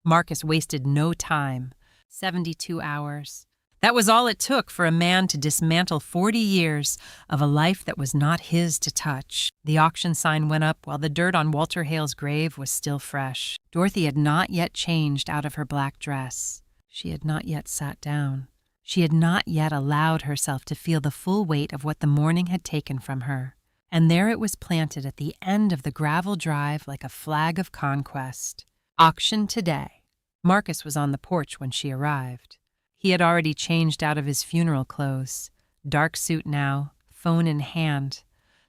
Marcus wasted no time. 72 hours. That was all it took for a man to dismantle 40 years of a life that was not his to touch. The auction sign went up while the dirt on Walter Hale's grave was still fresh. Dorothy had not yet changed out of her black dress. She had not yet sat down. She had not yet allowed herself to feel the full weight of what the morning had taken from her. And there it was planted at the end of the gravel drive like a flag of conquest. Auction today. Marcus was on the porch when she arrived. He had already changed out of his funeral clothes. Dark suit now, phone in hand.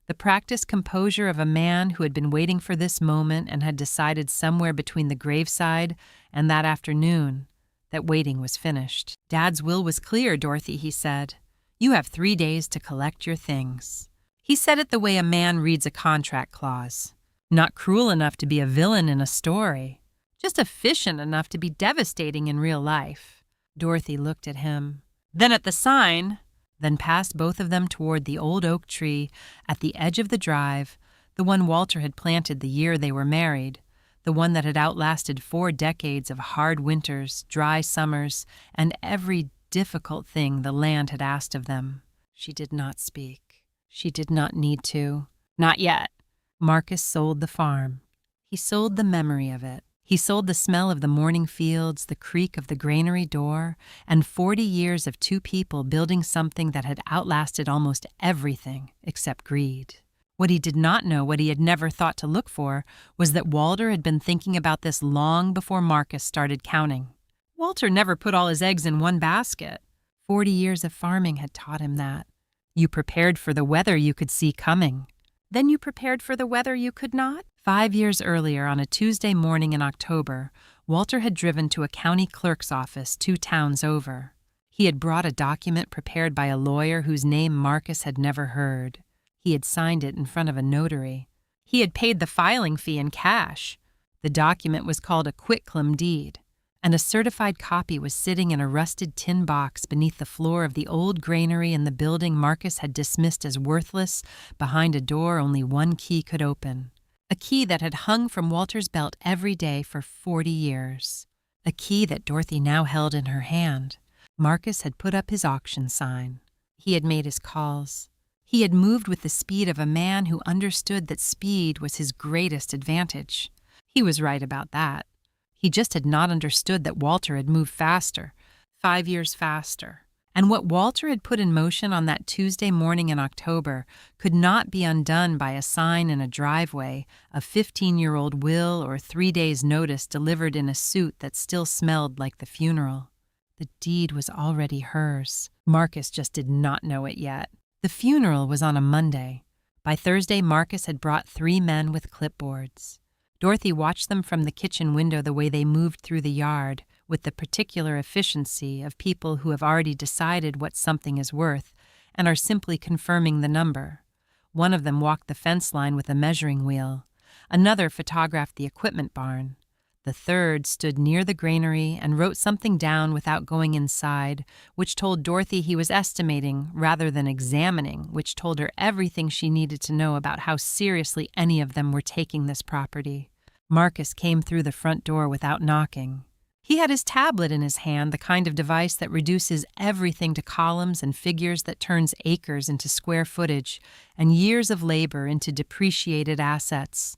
The practiced composure of a man who had been waiting for this moment and had decided somewhere between the graveside and that afternoon that waiting was finished. Dad's will was clear, Dorothy, he said. You have 3 days to collect your things. He said it the way a man reads a contract clause. Not cruel enough to be a villain in a story. Just efficient enough to be devastating in real life. Dorothy looked at him, then at the sign, then past both of them toward the old oak tree at the edge of the drive, the one Walter had planted the year they were married, the one that had outlasted 4 decades of hard winters, dry summers, and every difficult thing the land had asked of them. She did not speak. She did not need to. Not yet. Marcus sold the farm. He sold the memory of it. He sold the smell of the morning fields, the creak of the granary door, and 40 years of 2 people building something that had outlasted almost everything except greed. What he did not know, what he had never thought to look for, was that Walter had been thinking about this long before Marcus started counting. Walter never put all his eggs in one basket. 40 years of farming had taught him that. You prepared for the weather you could see coming. Then you prepared for the weather you could not? 5 years earlier, on a Tuesday morning in October, Walter had driven to a county clerk's office 2 towns over. He had brought a document prepared by a lawyer whose name Marcus had never heard. He had signed it in front of a notary. He had paid the filing fee in cash. The document was called a quitclaim deed, and a certified copy was sitting in a rusted tin box beneath the floor of the old granary in the building Marcus had dismissed as worthless, behind a door only one key could open. A key that had hung from Walter's belt every day for 40 years. A key that Dorothy now held in her hand. Marcus had put up his auction sign. He had made his calls. He had moved with the speed of a man who understood that speed was his greatest advantage. He was right about that. He just had not understood that Walter had moved faster, 5 years faster. And what Walter had put in motion on that Tuesday morning in October could not be undone by a sign in a driveway, a 15-year-old will, or 3 days' notice delivered in a suit that still smelled like the funeral. The deed was already hers. Marcus just did not know it yet. The funeral was on a Monday. By Thursday, Marcus had brought 3 men with clipboards. Dorothy watched them from the kitchen window the way they moved through the yard, with the particular efficiency of people who have already decided what something is worth and are simply confirming the number. One of them walked the fence line with a measuring wheel. Another photographed the equipment barn. The third stood near the granary and wrote something down without going inside, which told Dorothy he was estimating rather than examining, which told her everything she needed to know about how seriously any of them were taking this property. Marcus came through the front door without knocking. He had his tablet in his hand, the kind of device that reduces everything to columns and figures, that turns acres into square footage and years of labor into depreciated assets.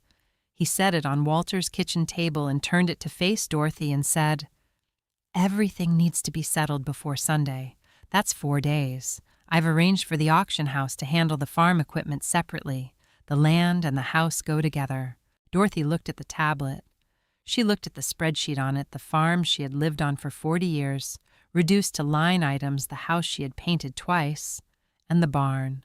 He set it on Walter's kitchen table and turned it to face Dorothy and said, "Everything needs to be settled before Sunday. That's 4 days. I've arranged for the auction house to handle the farm equipment separately. The land and the house go together." Dorothy looked at the tablet. She looked at the spreadsheet on it, the farm she had lived on for 40 years, reduced to line items the house she had painted twice, and the barn.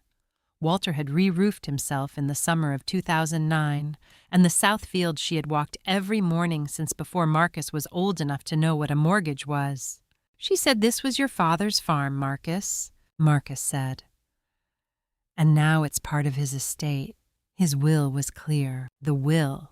Walter had re-roofed himself in the summer of 2009, and the south field she had walked every morning since before Marcus was old enough to know what a mortgage was. She said, "This was your father's farm, Marcus," Marcus said. "And now it's part of his estate." His will was clear. The will.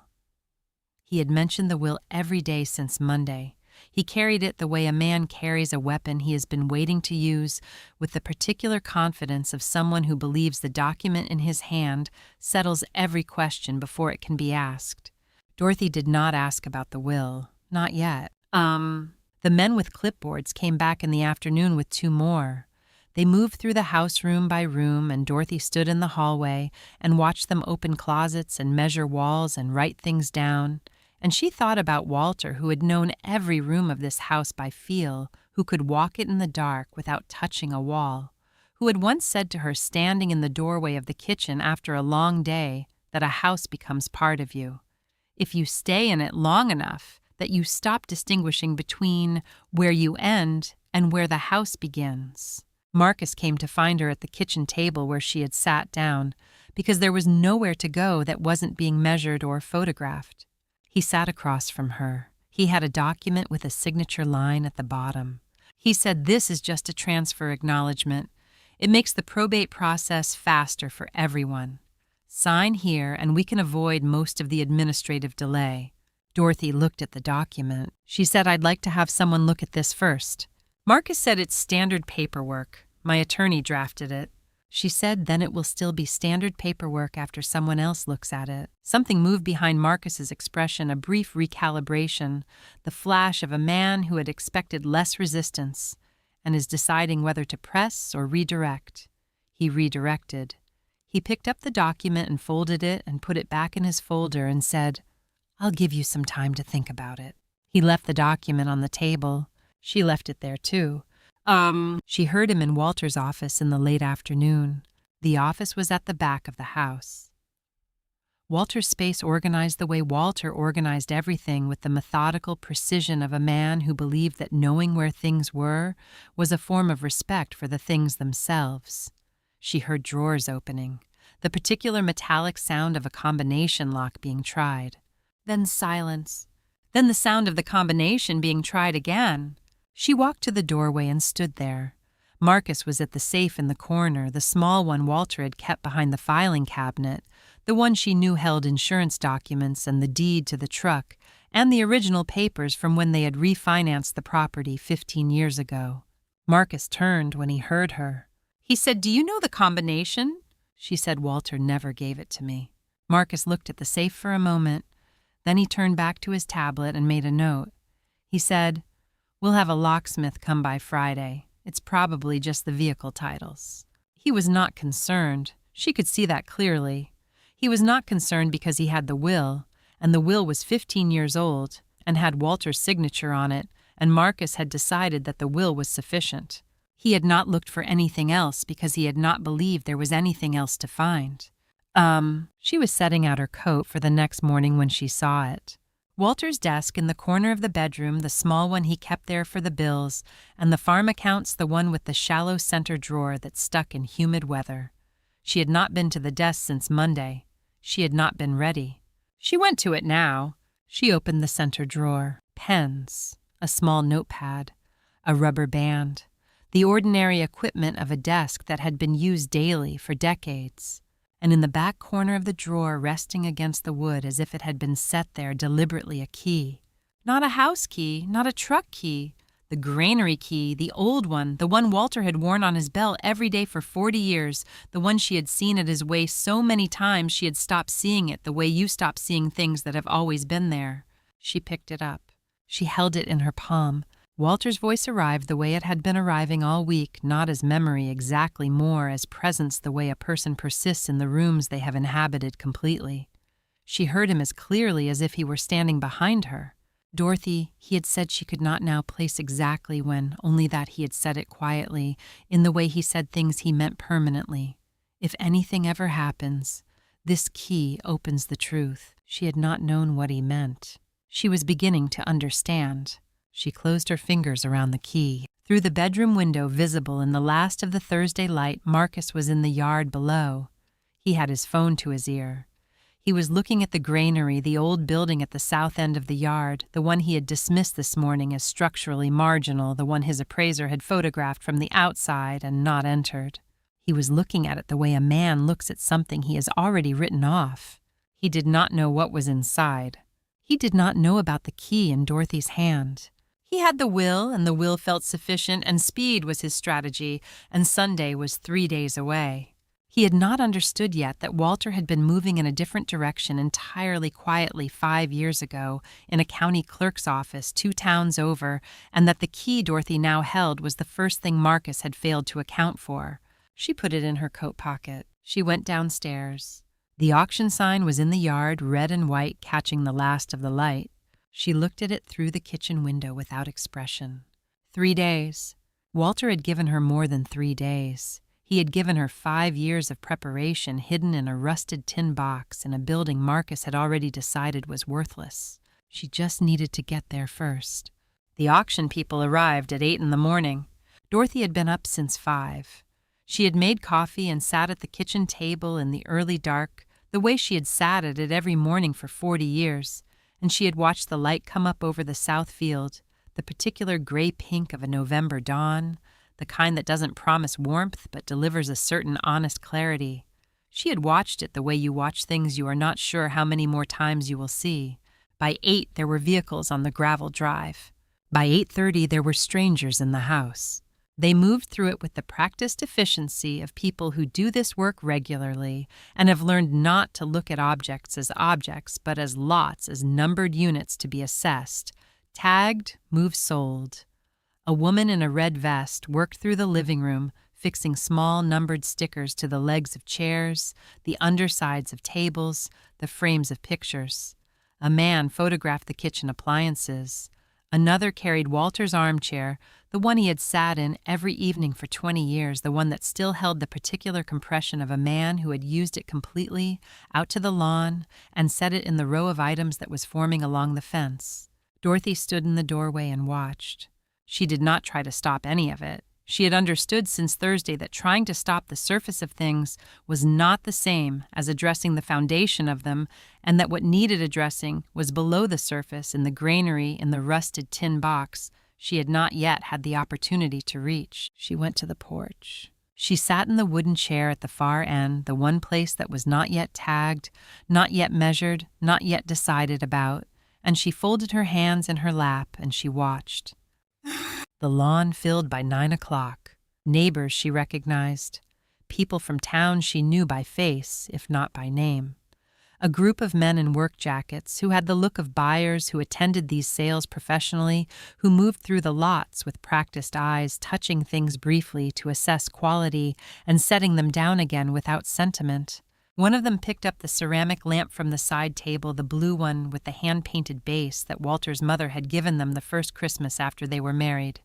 He had mentioned the will every day since Monday. He carried it the way a man carries a weapon he has been waiting to use, with the particular confidence of someone who believes the document in his hand settles every question before it can be asked. Dorothy did not ask about the will, not yet. The men with clipboards came back in the afternoon with 2 more. They moved through the house room by room, and Dorothy stood in the hallway and watched them open closets and measure walls and write things down. And she thought about Walter, who had known every room of this house by feel, who could walk it in the dark without touching a wall, who had once said to her standing in the doorway of the kitchen after a long day that a house becomes part of you. If you stay in it long enough, that you stop distinguishing between where you end and where the house begins. Marcus came to find her at the kitchen table where she had sat down, because there was nowhere to go that wasn't being measured or photographed. He sat across from her. He had a document with a signature line at the bottom. He said, "This is just a transfer acknowledgement. It makes the probate process faster for everyone. Sign here and we can avoid most of the administrative delay." Dorothy looked at the document. She said, "I'd like to have someone look at this first." Marcus said, "It's standard paperwork. My attorney drafted it." She said, "Then it will still be standard paperwork after someone else looks at it." Something moved behind Marcus's expression, a brief recalibration, the flash of a man who had expected less resistance and is deciding whether to press or redirect. He redirected. He picked up the document and folded it and put it back in his folder and said, "I'll give you some time to think about it." He left the document on the table. She left it there, too. She heard him in Walter's office in the late afternoon. The office was at the back of the house. Walter's space organized the way Walter organized everything, with the methodical precision of a man who believed that knowing where things were was a form of respect for the things themselves. She heard drawers opening, the particular metallic sound of a combination lock being tried. Then silence. Then the sound of the combination being tried again. She walked to the doorway and stood there. Marcus was at the safe in the corner, the small one Walter had kept behind the filing cabinet, the one she knew held insurance documents and the deed to the truck, and the original papers from when they had refinanced the property 15 years ago. Marcus turned when he heard her. He said, "Do you know the combination?" She said, "Walter never gave it to me." Marcus looked at the safe for a moment. Then he turned back to his tablet and made a note. He said, "We'll have a locksmith come by Friday. It's probably just the vehicle titles." He was not concerned. She could see that clearly. He was not concerned because he had the will, and the will was 15 years old and had Walter's signature on it, and Marcus had decided that the will was sufficient. He had not looked for anything else because he had not believed there was anything else to find. She was setting out her coat for the next morning when she saw it. Walter's desk in the corner of the bedroom, the small one he kept there for the bills, and the farm accounts, the one with the shallow center drawer that stuck in humid weather. She had not been to the desk since Monday. She had not been ready. She went to it now. She opened the center drawer. Pens, a small notepad, a rubber band, the ordinary equipment of a desk that had been used daily for decades. And in the back corner of the drawer, resting against the wood as if it had been set there deliberately, a key. Not a house key, not a truck key. The granary key, the old one, the one Walter had worn on his belt every day for 40 years, the one she had seen at his waist so many times she had stopped seeing it the way you stop seeing things that have always been there. She picked it up. She held it in her palm. Walter's voice arrived the way it had been arriving all week, not as memory exactly, more as presence, the way a person persists in the rooms they have inhabited completely. She heard him as clearly as if he were standing behind her. Dorothy, he had said she could not now place exactly when, only that he had said it quietly, in the way he said things he meant permanently. If anything ever happens, this key opens the truth. She had not known what he meant. She was beginning to understand. She closed her fingers around the key. Through the bedroom window visible in the last of the Thursday light, Marcus was in the yard below. He had his phone to his ear. He was looking at the granary, the old building at the south end of the yard, the one he had dismissed this morning as structurally marginal, the one his appraiser had photographed from the outside and not entered. He was looking at it the way a man looks at something he has already written off. He did not know what was inside. He did not know about the key in Dorothy's hand. He had the will, and the will felt sufficient, and speed was his strategy, and Sunday was 3 days away. He had not understood yet that Walter had been moving in a different direction entirely quietly 5 years ago in a county clerk's office 2 towns over, and that the key Dorothy now held was the first thing Marcus had failed to account for. She put it in her coat pocket. She went downstairs. The auction sign was in the yard, red and white, catching the last of the light. She looked at it through the kitchen window without expression. 3 days. Walter had given her more than 3 days. He had given her 5 years of preparation hidden in a rusted tin box in a building Marcus had already decided was worthless. She just needed to get there first. The auction people arrived at 8 in the morning. Dorothy had been up since 5. She had made coffee and sat at the kitchen table in the early dark, the way she had sat at it every morning for 40 years, and she had watched the light come up over the south field, the particular gray-pink of a November dawn, the kind that doesn't promise warmth but delivers a certain honest clarity. She had watched it the way you watch things you are not sure how many more times you will see. By 8, there were vehicles on the gravel drive. By 8:30, there were strangers in the house. They moved through it with the practiced efficiency of people who do this work regularly and have learned not to look at objects as objects but as lots, as numbered units to be assessed. Tagged, move sold. A woman in a red vest worked through the living room, fixing small numbered stickers to the legs of chairs, the undersides of tables, the frames of pictures. A man photographed the kitchen appliances. Another carried Walter's armchair, the one he had sat in every evening for 20 years, the one that still held the particular compression of a man who had used it completely, out to the lawn, and set it in the row of items that was forming along the fence. Dorothy stood in the doorway and watched. She did not try to stop any of it. She had understood since Thursday that trying to stop the surface of things was not the same as addressing the foundation of them, and that what needed addressing was below the surface in the granary in the rusted tin box she had not yet had the opportunity to reach. She went to the porch. She sat in the wooden chair at the far end, the one place that was not yet tagged, not yet measured, not yet decided about, and she folded her hands in her lap and she watched. The lawn filled by 9 o'clock. Neighbors she recognized. People from town she knew by face, if not by name. A group of men in work jackets who had the look of buyers who attended these sales professionally, who moved through the lots with practiced eyes, touching things briefly to assess quality and setting them down again without sentiment. One of them picked up the ceramic lamp from the side table, the blue one with the hand-painted base that Walter's mother had given them the first Christmas after they were married,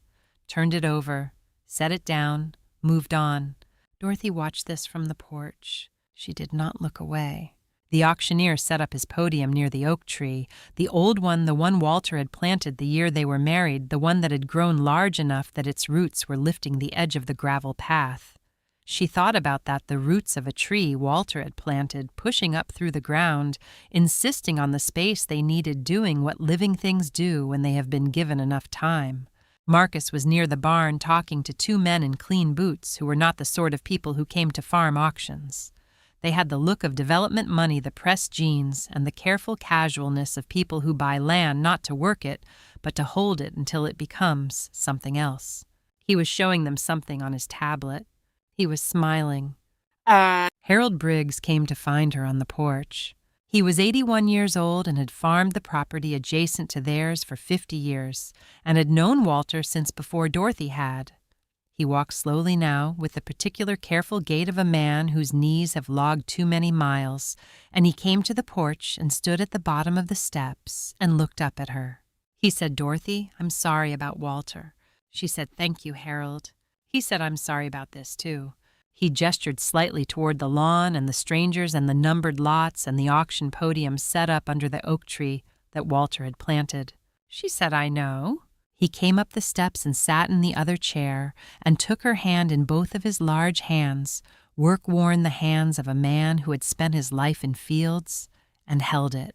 turned it over, set it down, moved on. Dorothy watched this from the porch. She did not look away. The auctioneer set up his podium near the oak tree, the old one, the one Walter had planted the year they were married, the one that had grown large enough that its roots were lifting the edge of the gravel path. She thought about that, the roots of a tree Walter had planted, pushing up through the ground, insisting on the space they needed, doing what living things do when they have been given enough time. Marcus was near the barn talking to 2 men in clean boots who were not the sort of people who came to farm auctions. They had the look of development money, the pressed jeans, and the careful casualness of people who buy land not to work it, but to hold it until it becomes something else. He was showing them something on his tablet. He was smiling. Harold Briggs came to find her on the porch. He was 81 years old and had farmed the property adjacent to theirs for 50 years, and had known Walter since before Dorothy had. He walked slowly now, with the particular careful gait of a man whose knees have logged too many miles, and he came to the porch and stood at the bottom of the steps and looked up at her. He said, "Dorothy, I'm sorry about Walter." She said, "Thank you, Harold." He said, "I'm sorry about this, too." He gestured slightly toward the lawn and the strangers and the numbered lots and the auction podium set up under the oak tree that Walter had planted. She said, "I know." He came up the steps and sat in the other chair and took her hand in both of his large hands, work-worn the hands of a man who had spent his life in fields, and held it.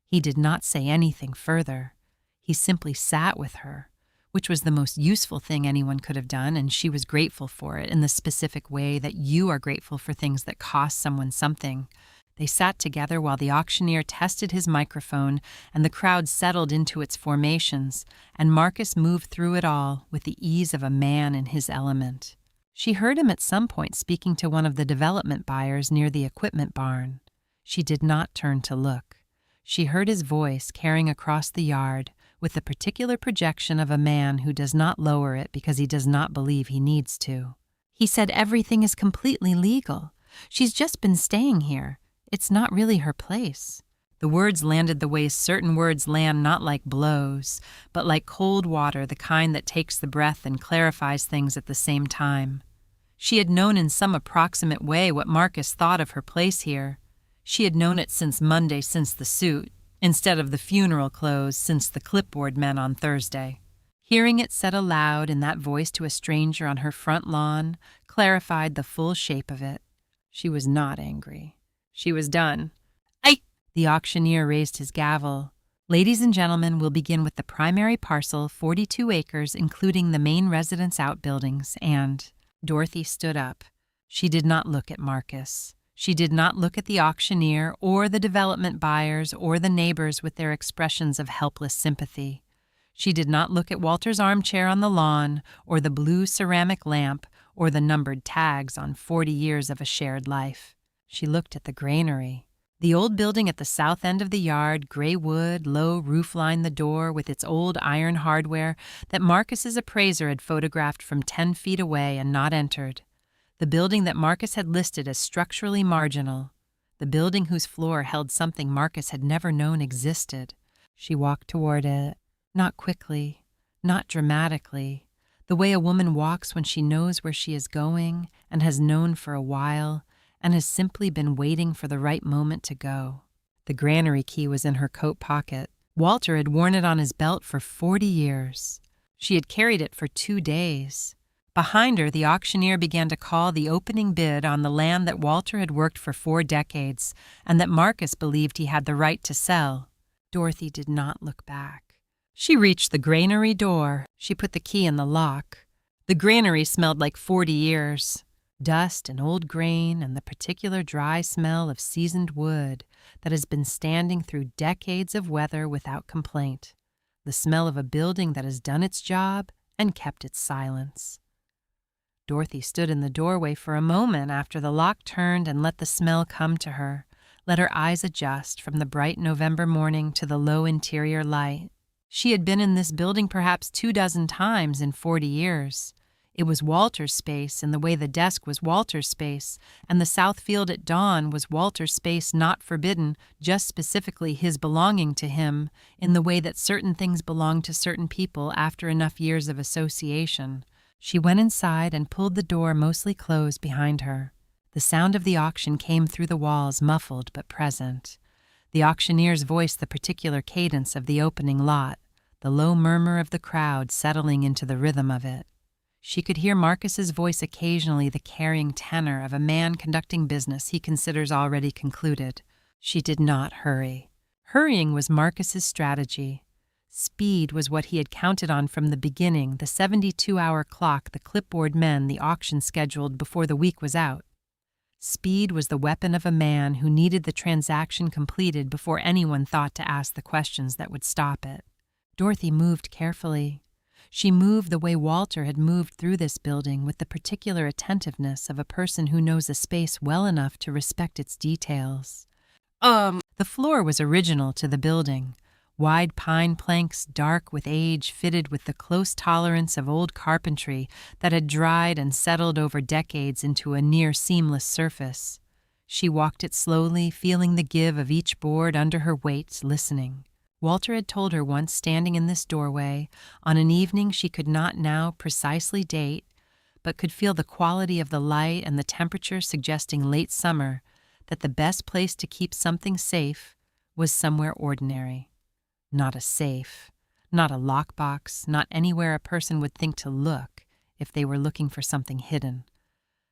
He did not say anything further. He simply sat with her, which was the most useful thing anyone could have done, and she was grateful for it in the specific way that you are grateful for things that cost someone something. They sat together while the auctioneer tested his microphone and the crowd settled into its formations, and Marcus moved through it all with the ease of a man in his element. She heard him at some point speaking to one of the development buyers near the equipment barn. She did not turn to look. She heard his voice carrying across the yard with the particular projection of a man who does not lower it because he does not believe he needs to. He said everything is completely legal. She's just been staying here. It's not really her place. The words landed the way certain words land, not like blows, but like cold water, the kind that takes the breath and clarifies things at the same time. She had known in some approximate way what Marcus thought of her place here. She had known it since Monday, since the suit, instead of the funeral clothes, since the clipboard men on Thursday. Hearing it said aloud in that voice to a stranger on her front lawn clarified the full shape of it. She was not angry. She was done. The auctioneer raised his gavel. Ladies and gentlemen, we'll begin with the primary parcel, 42 acres, including the main residence outbuildings, and Dorothy stood up. She did not look at Marcus. She did not look at the auctioneer or the development buyers or the neighbors with their expressions of helpless sympathy. She did not look at Walter's armchair on the lawn or the blue ceramic lamp or the numbered tags on 40 years of a shared life. She looked at the granary. The old building at the south end of the yard, gray wood, low roof lined the door with its old iron hardware that Marcus's appraiser had photographed from 10 feet away and not entered. The building that Marcus had listed as structurally marginal. The building whose floor held something Marcus had never known existed. She walked toward it, not quickly, not dramatically, the way a woman walks when she knows where she is going and has known for a while, and has simply been waiting for the right moment to go. The granary key was in her coat pocket. Walter had worn it on his belt for 40 years. She had carried it for 2 days. Behind her, the auctioneer began to call the opening bid on the land that Walter had worked for 4 decades and that Marcus believed he had the right to sell. Dorothy did not look back. She reached the granary door. She put the key in the lock. The granary smelled like 40 years. Dust and old grain and the particular dry smell of seasoned wood that has been standing through decades of weather without complaint. The smell of a building that has done its job and kept its silence. Dorothy stood in the doorway for a moment after the lock turned and let the smell come to her, let her eyes adjust from the bright November morning to the low interior light. She had been in this building perhaps 24 times in 40 years. It was Walter's space in the way the desk was Walter's space, and the south field at dawn was Walter's space, not forbidden, just specifically his belonging to him, in the way that certain things belong to certain people after enough years of association. She went inside and pulled the door mostly closed behind her. The sound of the auction came through the walls, muffled but present. The auctioneer's voice, the particular cadence of the opening lot, the low murmur of the crowd settling into the rhythm of it. She could hear Marcus's voice occasionally, the carrying tenor of a man conducting business he considers already concluded. She did not hurry. Hurrying was Marcus's strategy. Speed was what he had counted on from the beginning, the 72-hour clock the clipboard men the auction scheduled before the week was out. Speed was the weapon of a man who needed the transaction completed before anyone thought to ask the questions that would stop it. Dorothy moved carefully. She moved the way Walter had moved through this building, with the particular attentiveness of a person who knows a space well enough to respect its details. The floor was original to the building. Wide pine planks, dark with age, fitted with the close tolerance of old carpentry that had dried and settled over decades into a near seamless surface. She walked it slowly, feeling the give of each board under her weight, listening. Walter had told her once, standing in this doorway, on an evening she could not now precisely date, but could feel the quality of the light and the temperature suggesting late summer, that the best place to keep something safe was somewhere ordinary. Not a safe, not a lockbox, not anywhere a person would think to look if they were looking for something hidden.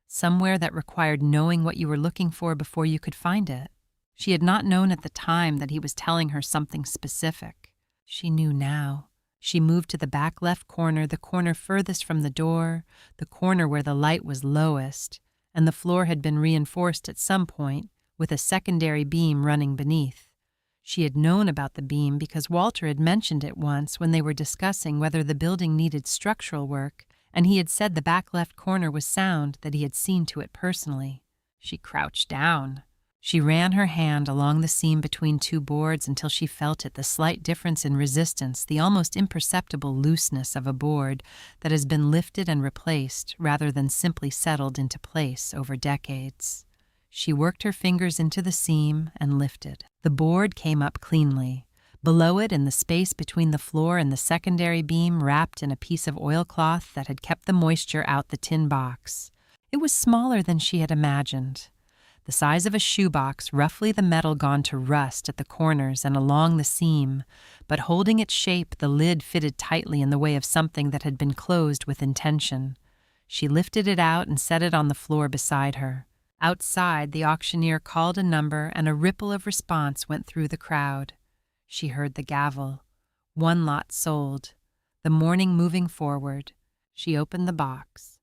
Somewhere that required knowing what you were looking for before you could find it. She had not known at the time that he was telling her something specific. She knew now. She moved to the back left corner, the corner furthest from the door, the corner where the light was lowest, and the floor had been reinforced at some point with a secondary beam running beneath. She had known about the beam because Walter had mentioned it once when they were discussing whether the building needed structural work and he had said the back left corner was sound, that he had seen to it personally. She crouched down. She ran her hand along the seam between two boards until she felt it, the slight difference in resistance, the almost imperceptible looseness of a board that has been lifted and replaced rather than simply settled into place over decades. She worked her fingers into the seam and lifted. The board came up cleanly. Below it, in the space between the floor and the secondary beam, wrapped in a piece of oilcloth that had kept the moisture out the tin box. It was smaller than she had imagined. The size of a shoebox, roughly the metal gone to rust at the corners and along the seam, but holding its shape, the lid fitted tightly in the way of something that had been closed with intention. She lifted it out and set it on the floor beside her. Outside, the auctioneer called a number, and a ripple of response went through the crowd. She heard the gavel. One lot sold. The morning moving forward. She opened the box.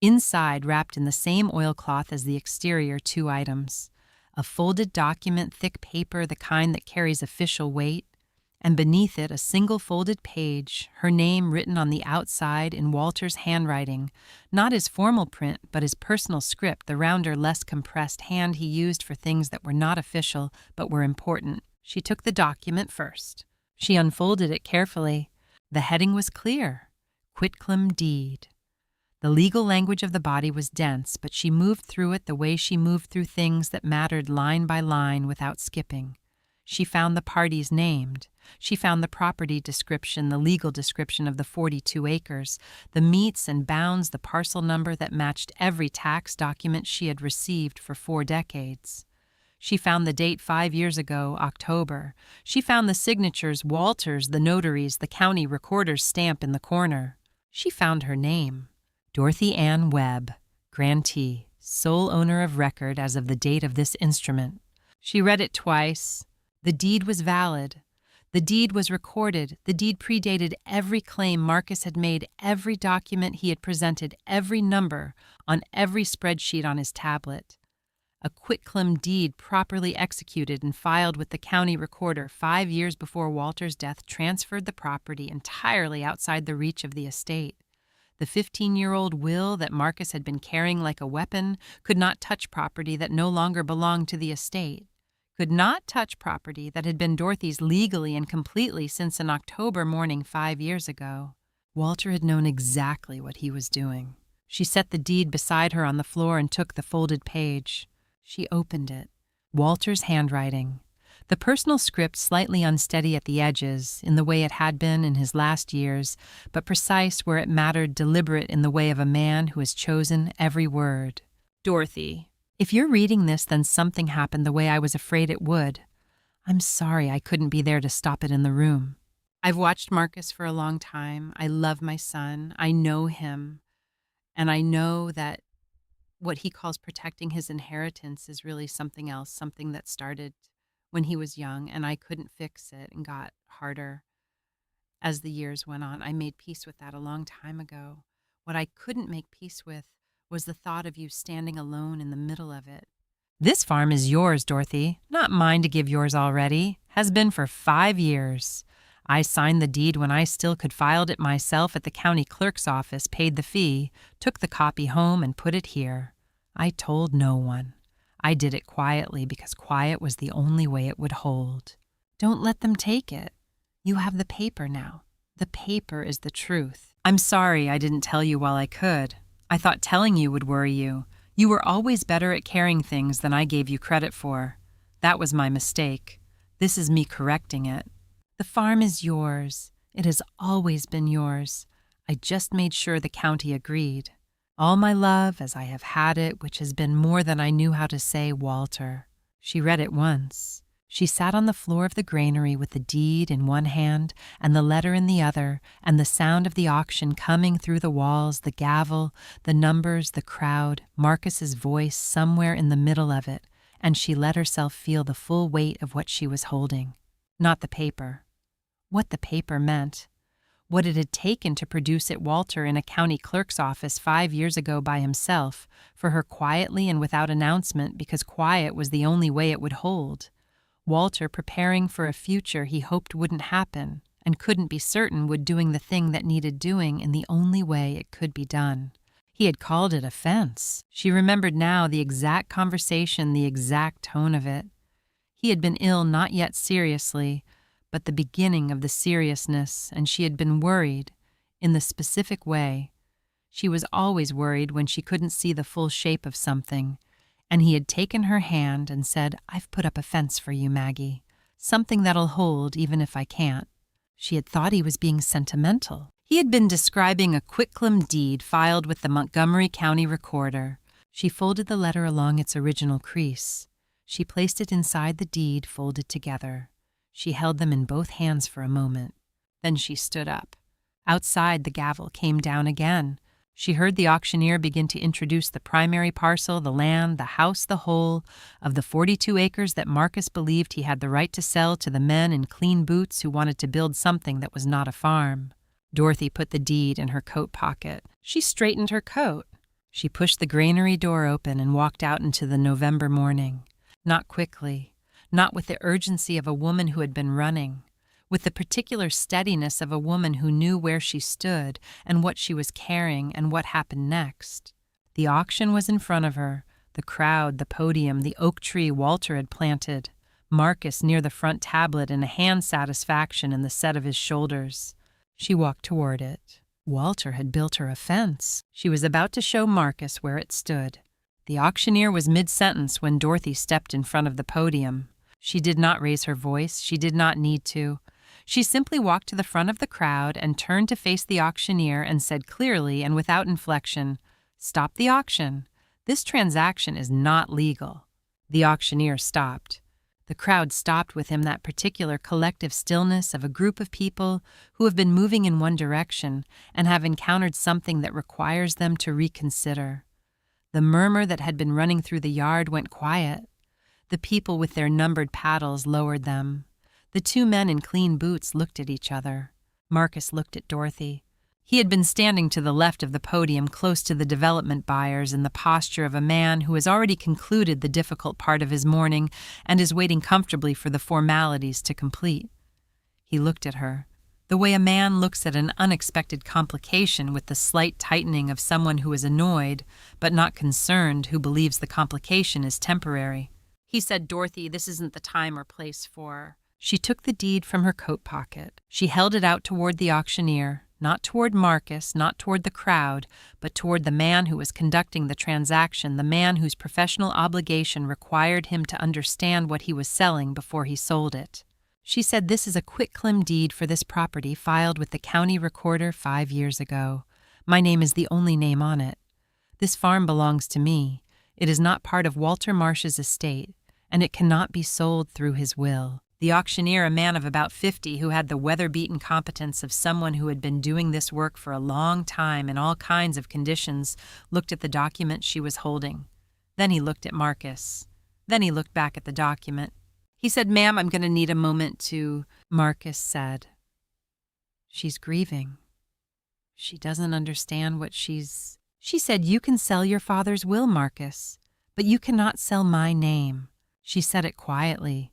Inside, wrapped in the same oilcloth as the exterior, two items. A folded document, thick paper, the kind that carries official weight, and beneath it a single folded page, her name written on the outside in Walter's handwriting, not his formal print, but his personal script, the rounder, less compressed hand he used for things that were not official but were important. She took the document first. She unfolded it carefully. The heading was clear: Quitclaim Deed. The legal language of the body was dense, but she moved through it the way she moved through things that mattered, line by line, without skipping. She found the parties named. She found the property description, the legal description of the 42 acres, the metes and bounds, the parcel number that matched every tax document she had received for 4 decades. She found the date 5 years ago, October. She found the signatures, Walter's, the notary's, the county recorder's stamp in the corner. She found her name. Dorothy Ann Webb, grantee, sole owner of record as of the date of this instrument. She read it twice. The deed was valid. The deed was recorded. The deed predated every claim Marcus had made, every document he had presented, every number on every spreadsheet on his tablet. A quitclaim deed properly executed and filed with the county recorder 5 years before Walter's death transferred the property entirely outside the reach of the estate. The 15-year-old will that Marcus had been carrying like a weapon could not touch property that no longer belonged to the estate, could not touch property that had been Dorothy's legally and completely since an October morning 5 years ago. Walter had known exactly what he was doing. She set the deed beside her on the floor and took the folded page. She opened it. Walter's handwriting. The personal script slightly unsteady at the edges, in the way it had been in his last years, but precise where it mattered, deliberate in the way of a man who has chosen every word. Dorothy, if you're reading this, then something happened the way I was afraid it would. I'm sorry I couldn't be there to stop it in the room. I've watched Marcus for a long time. I love my son. I know him. And I know that what he calls protecting his inheritance is really something else, something that started when he was young, and I couldn't fix it and got harder as the years went on. I made peace with that a long time ago. What I couldn't make peace with was the thought of you standing alone in the middle of it. This farm is yours, Dorothy, not mine to give yours already. Has been for 5 years. I signed the deed when I still could, filed it myself at the county clerk's office, paid the fee, took the copy home and put it here. I told no one. I did it quietly because quiet was the only way it would hold. Don't let them take it. You have the paper now. The paper is the truth. I'm sorry I didn't tell you while I could. I thought telling you would worry you. You were always better at carrying things than I gave you credit for. That was my mistake. This is me correcting it. The farm is yours. It has always been yours. I just made sure the county agreed. All my love as I have had it, which has been more than I knew how to say, Walter. She read it once. She sat on the floor of the granary with the deed in one hand and the letter in the other, and the sound of the auction coming through the walls, the gavel, the numbers, the crowd, Marcus's voice somewhere in the middle of it, and she let herself feel the full weight of what she was holding. Not the paper. What the paper meant. What it had taken to produce it, Walter, in a county clerk's office 5 years ago by himself, for her quietly and without announcement, because quiet was the only way it would hold. Walter preparing for a future he hoped wouldn't happen, and couldn't be certain would doing the thing that needed doing in the only way it could be done. He had called it offense. She remembered now the exact conversation, the exact tone of it. He had been ill, not yet seriously, but the beginning of the seriousness, and she had been worried, in the specific way. She was always worried when she couldn't see the full shape of something, and he had taken her hand and said, "I've put up a fence for you, Maggie. Something that'll hold even if I can't." She had thought he was being sentimental. He had been describing a quitclaim deed filed with the Montgomery County Recorder. She folded the letter along its original crease. She placed it inside the deed, folded together. She held them in both hands for a moment. Then she stood up. Outside, the gavel came down again. She heard the auctioneer begin to introduce the primary parcel, the land, the house, the whole, of the 42 acres that Marcus believed he had the right to sell to the men in clean boots who wanted to build something that was not a farm. Dorothy put the deed in her coat pocket. She straightened her coat. She pushed the granary door open and walked out into the November morning. Not quickly, not with the urgency of a woman who had been running, with the particular steadiness of a woman who knew where she stood and what she was carrying and what happened next. The auction was in front of her, the crowd, the podium, the oak tree Walter had planted, Marcus near the front tablet and a hand satisfaction in the set of his shoulders. She walked toward it. Walter had built her a fence. She was about to show Marcus where it stood. The auctioneer was mid-sentence when Dorothy stepped in front of the podium. She did not raise her voice. She did not need to. She simply walked to the front of the crowd and turned to face the auctioneer and said clearly and without inflection, "Stop the auction. This transaction is not legal." The auctioneer stopped. The crowd stopped with him, that particular collective stillness of a group of people who have been moving in one direction and have encountered something that requires them to reconsider. The murmur that had been running through the yard went quiet. The people with their numbered paddles lowered them. The two men in clean boots looked at each other. Marcus looked at Dorothy. He had been standing to the left of the podium, close to the development buyers, in the posture of a man who has already concluded the difficult part of his morning and is waiting comfortably for the formalities to complete. He looked at her, the way a man looks at an unexpected complication, with the slight tightening of someone who is annoyed, but not concerned, who believes the complication is temporary. He said, "Dorothy, this isn't the time or place for..." She took the deed from her coat pocket. She held it out toward the auctioneer, not toward Marcus, not toward the crowd, but toward the man who was conducting the transaction, the man whose professional obligation required him to understand what he was selling before he sold it. She said, "This is a quitclaim deed for this property filed with the county recorder 5 years ago. My name is the only name on it. This farm belongs to me. It is not part of Walter Marsh's estate, and it cannot be sold through his will." The auctioneer, a man of about 50 who had the weather-beaten competence of someone who had been doing this work for a long time in all kinds of conditions, looked at the document she was holding. Then he looked at Marcus. Then he looked back at the document. He said, "Ma'am, I'm going to need a moment to..." Marcus said, "She's grieving. She doesn't understand what she's..." She said, "You can sell your father's will, Marcus, but you cannot sell my name." She said it quietly.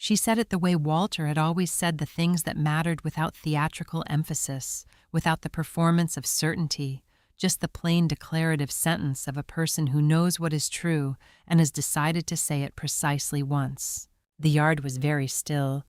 She said it the way Walter had always said the things that mattered, without theatrical emphasis, without the performance of certainty, just the plain declarative sentence of a person who knows what is true and has decided to say it precisely once. The yard was very still.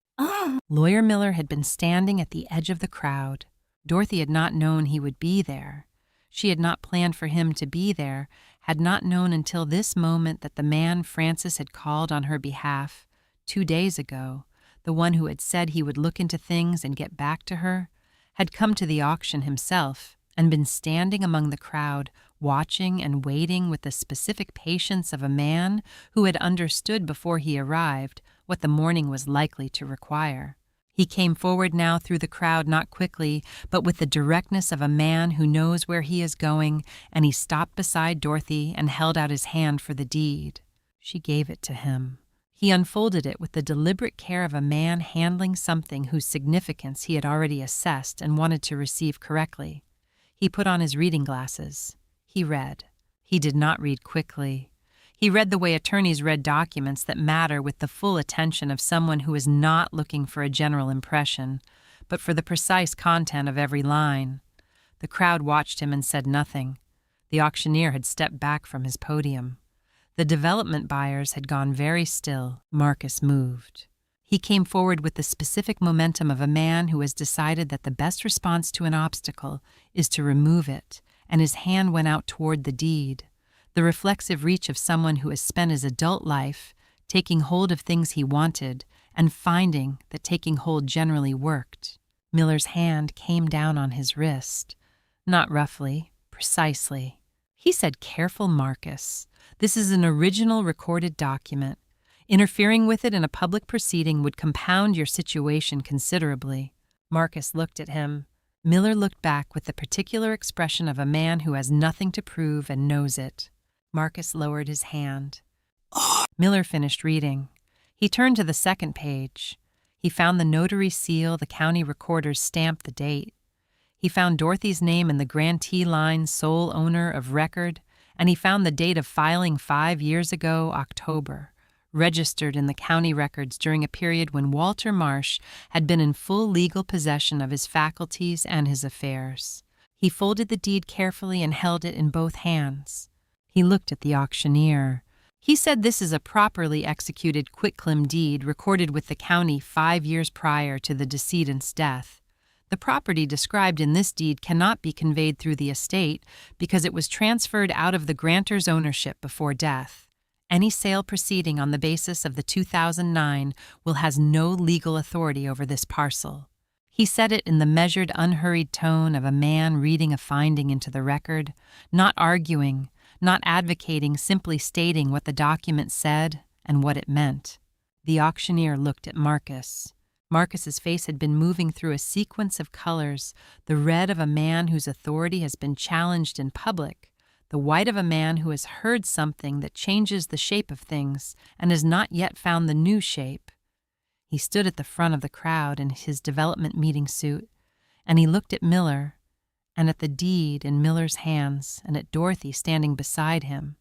Lawyer Miller had been standing at the edge of the crowd. Dorothy had not known he would be there. She had not planned for him to be there, had not known until this moment that the man Francis had called on her behalf 2 days ago, the one who had said he would look into things and get back to her, had come to the auction himself and been standing among the crowd, watching and waiting with the specific patience of a man who had understood before he arrived what the morning was likely to require. He came forward now through the crowd, not quickly, but with the directness of a man who knows where he is going, and he stopped beside Dorothy and held out his hand for the deed. She gave it to him. He unfolded it with the deliberate care of a man handling something whose significance he had already assessed and wanted to receive correctly. He put on his reading glasses. He read. He did not read quickly. He read the way attorneys read documents that matter, with the full attention of someone who is not looking for a general impression, but for the precise content of every line. The crowd watched him and said nothing. The auctioneer had stepped back from his podium. The development buyers had gone very still. Marcus moved. He came forward with the specific momentum of a man who has decided that the best response to an obstacle is to remove it, and his hand went out toward the deed, the reflexive reach of someone who has spent his adult life taking hold of things he wanted and finding that taking hold generally worked. Miller's hand came down on his wrist, not roughly, precisely. He said, "Careful, Marcus. This is an original recorded document. Interfering with it in a public proceeding would compound your situation considerably." Marcus looked at him. Miller looked back with the particular expression of a man who has nothing to prove and knows it. Marcus lowered his hand. Miller finished reading. He turned to the second page. He found the notary seal, the county recorder's stamp, the date. He found Dorothy's name in the grantee line, sole owner of record, and he found the date of filing 5 years ago, October, registered in the county records during a period when Walter Marsh had been in full legal possession of his faculties and his affairs. He folded the deed carefully and held it in both hands. He looked at the auctioneer. He said, "This is a properly executed quitclaim deed recorded with the county 5 years prior to the decedent's death. The property described in this deed cannot be conveyed through the estate because it was transferred out of the grantor's ownership before death. Any sale proceeding on the basis of the 2009 will has no legal authority over this parcel." He said it in the measured, unhurried tone of a man reading a finding into the record, not arguing, not advocating, simply stating what the document said and what it meant. The auctioneer looked at Marcus. Marcus's face had been moving through a sequence of colors, the red of a man whose authority has been challenged in public, the white of a man who has heard something that changes the shape of things and has not yet found the new shape. He stood at the front of the crowd in his development meeting suit, and he looked at Miller, and at the deed in Miller's hands, and at Dorothy standing beside him,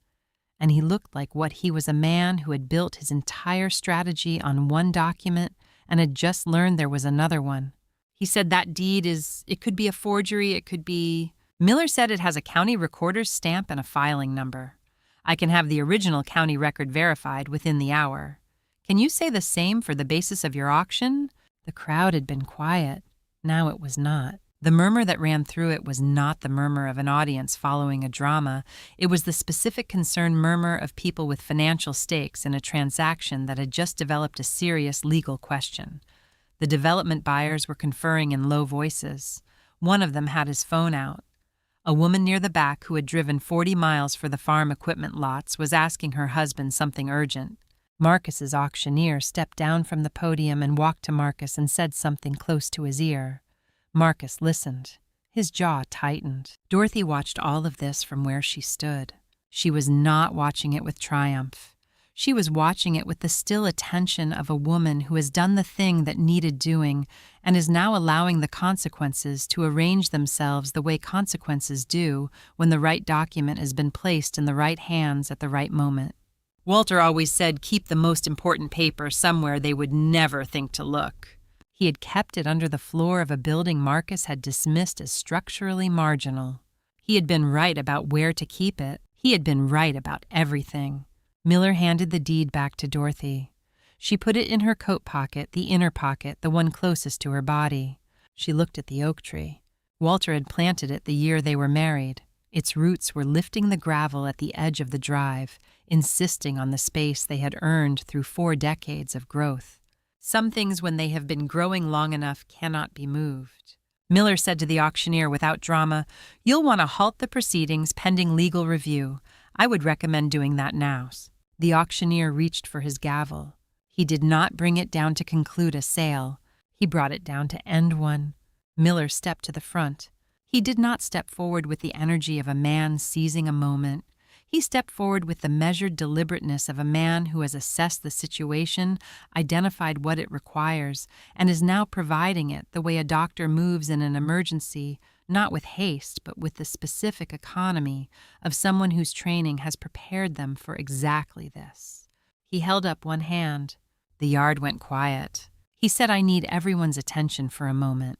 and he looked like what he was, a man who had built his entire strategy on one document and had just learned there was another one. He said, "That deed it could be a forgery, it could be..." Miller said, "It has a county recorder's stamp and a filing number. I can have the original county record verified within the hour. Can you say the same for the basis of your auction?" The crowd had been quiet. Now it was not. The murmur that ran through it was not the murmur of an audience following a drama. It was the specific concerned murmur of people with financial stakes in a transaction that had just developed a serious legal question. The development buyers were conferring in low voices. One of them had his phone out. A woman near the back who had driven 40 miles for the farm equipment lots was asking her husband something urgent. Marcus's auctioneer stepped down from the podium and walked to Marcus and said something close to his ear. Marcus listened. His jaw tightened. Dorothy watched all of this from where she stood. She was not watching it with triumph. She was watching it with the still attention of a woman who has done the thing that needed doing and is now allowing the consequences to arrange themselves the way consequences do when the right document has been placed in the right hands at the right moment. Walter always said, "Keep the most important paper somewhere they would never think to look." He had kept it under the floor of a building Marcus had dismissed as structurally marginal. He had been right about where to keep it. He had been right about everything. Miller handed the deed back to Dorothy. She put it in her coat pocket, the inner pocket, the one closest to her body. She looked at the oak tree. Walter had planted it the year they were married. Its roots were lifting the gravel at the edge of the drive, insisting on the space they had earned through 4 decades of growth. Some things, when they have been growing long enough, cannot be moved. Miller said to the auctioneer without drama, "You'll want to halt the proceedings pending legal review. I would recommend doing that now." The auctioneer reached for his gavel. He did not bring it down to conclude a sale. He brought it down to end one. Miller stepped to the front. He did not step forward with the energy of a man seizing a moment. He stepped forward with the measured deliberateness of a man who has assessed the situation, identified what it requires, and is now providing it the way a doctor moves in an emergency, not with haste, but with the specific economy of someone whose training has prepared them for exactly this. He held up one hand. The yard went quiet. He said, "I need everyone's attention for a moment.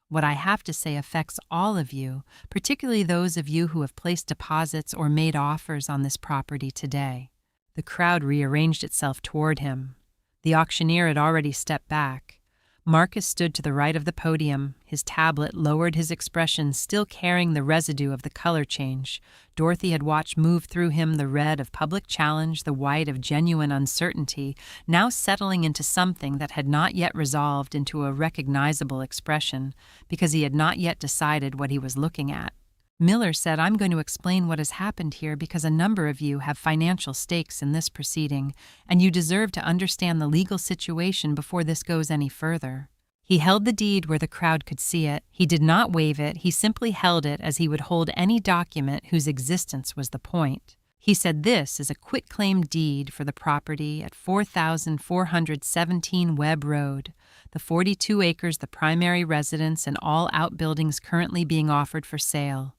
What I have to say affects all of you, particularly those of you who have placed deposits or made offers on this property today." The crowd rearranged itself toward him. The auctioneer had already stepped back. Marcus stood to the right of the podium. His tablet lowered his expression, still carrying the residue of the color change. Dorothy had watched move through him the red of public challenge, the white of genuine uncertainty, now settling into something that had not yet resolved into a recognizable expression, because he had not yet decided what he was looking at. Miller said, "I'm going to explain what has happened here because a number of you have financial stakes in this proceeding, and you deserve to understand the legal situation before this goes any further." He held the deed where the crowd could see it. He did not wave it. He simply held it as he would hold any document whose existence was the point. He said, "This is a quitclaim deed for the property at 4417 Webb Road, the 42 acres the primary residence and all outbuildings currently being offered for sale.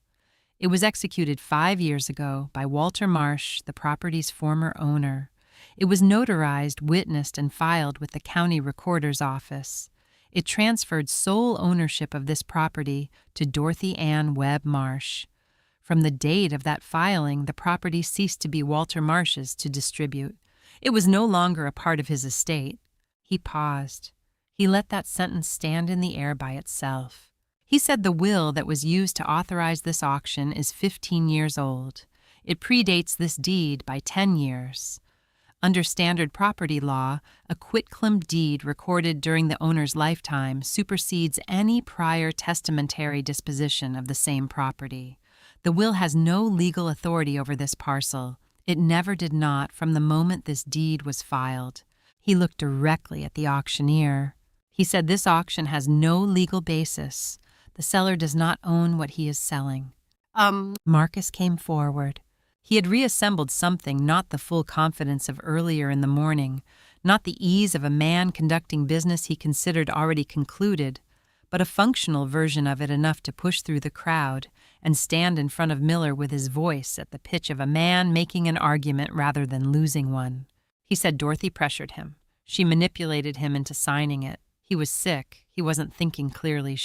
It was executed 5 years ago by Walter Marsh, the property's former owner. It was notarized, witnessed, and filed with the county recorder's office. It transferred sole ownership of this property to Dorothy Ann Webb Marsh. From the date of that filing, the property ceased to be Walter Marsh's to distribute. It was no longer a part of his estate." He paused. He let that sentence stand in the air by itself. He said the will that was used to authorize this auction is 15 years old. It predates this deed by 10 years. Under standard property law, a quitclaim deed recorded during the owner's lifetime supersedes any prior testamentary disposition of the same property. The will has no legal authority over this parcel. It never did not from the moment this deed was filed. He looked directly at the auctioneer. He said, "This auction has no legal basis. The seller does not own what he is selling." Marcus came forward. He had reassembled something, not the full confidence of earlier in the morning, not the ease of a man conducting business he considered already concluded, but a functional version of it enough to push through the crowd and stand in front of Miller with his voice at the pitch of a man making an argument rather than losing one. He said Dorothy pressured him. She manipulated him into signing it. He was sick. He wasn't thinking clearly.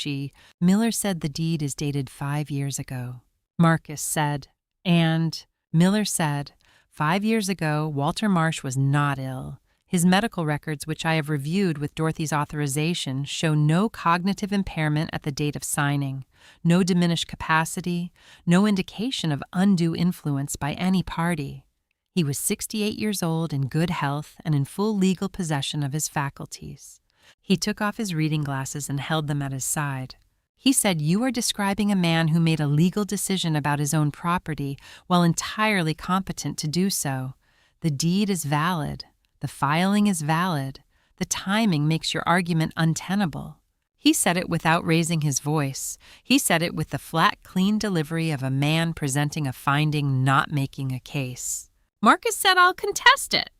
Miller said the deed is dated 5 years ago. Marcus said, and Miller said, 5 years ago, Walter Marsh was not ill. His medical records, which I have reviewed with Dorothy's authorization, show no cognitive impairment at the date of signing, no diminished capacity, no indication of undue influence by any party. He was 68 years old, in good health, and in full legal possession of his faculties. He took off his reading glasses and held them at his side. He said, "You are describing a man who made a legal decision about his own property while entirely competent to do so. The deed is valid. The filing is valid. The timing makes your argument untenable." He said it without raising his voice. He said it with the flat, clean delivery of a man presenting a finding, not making a case. Marcus said, "I'll contest it.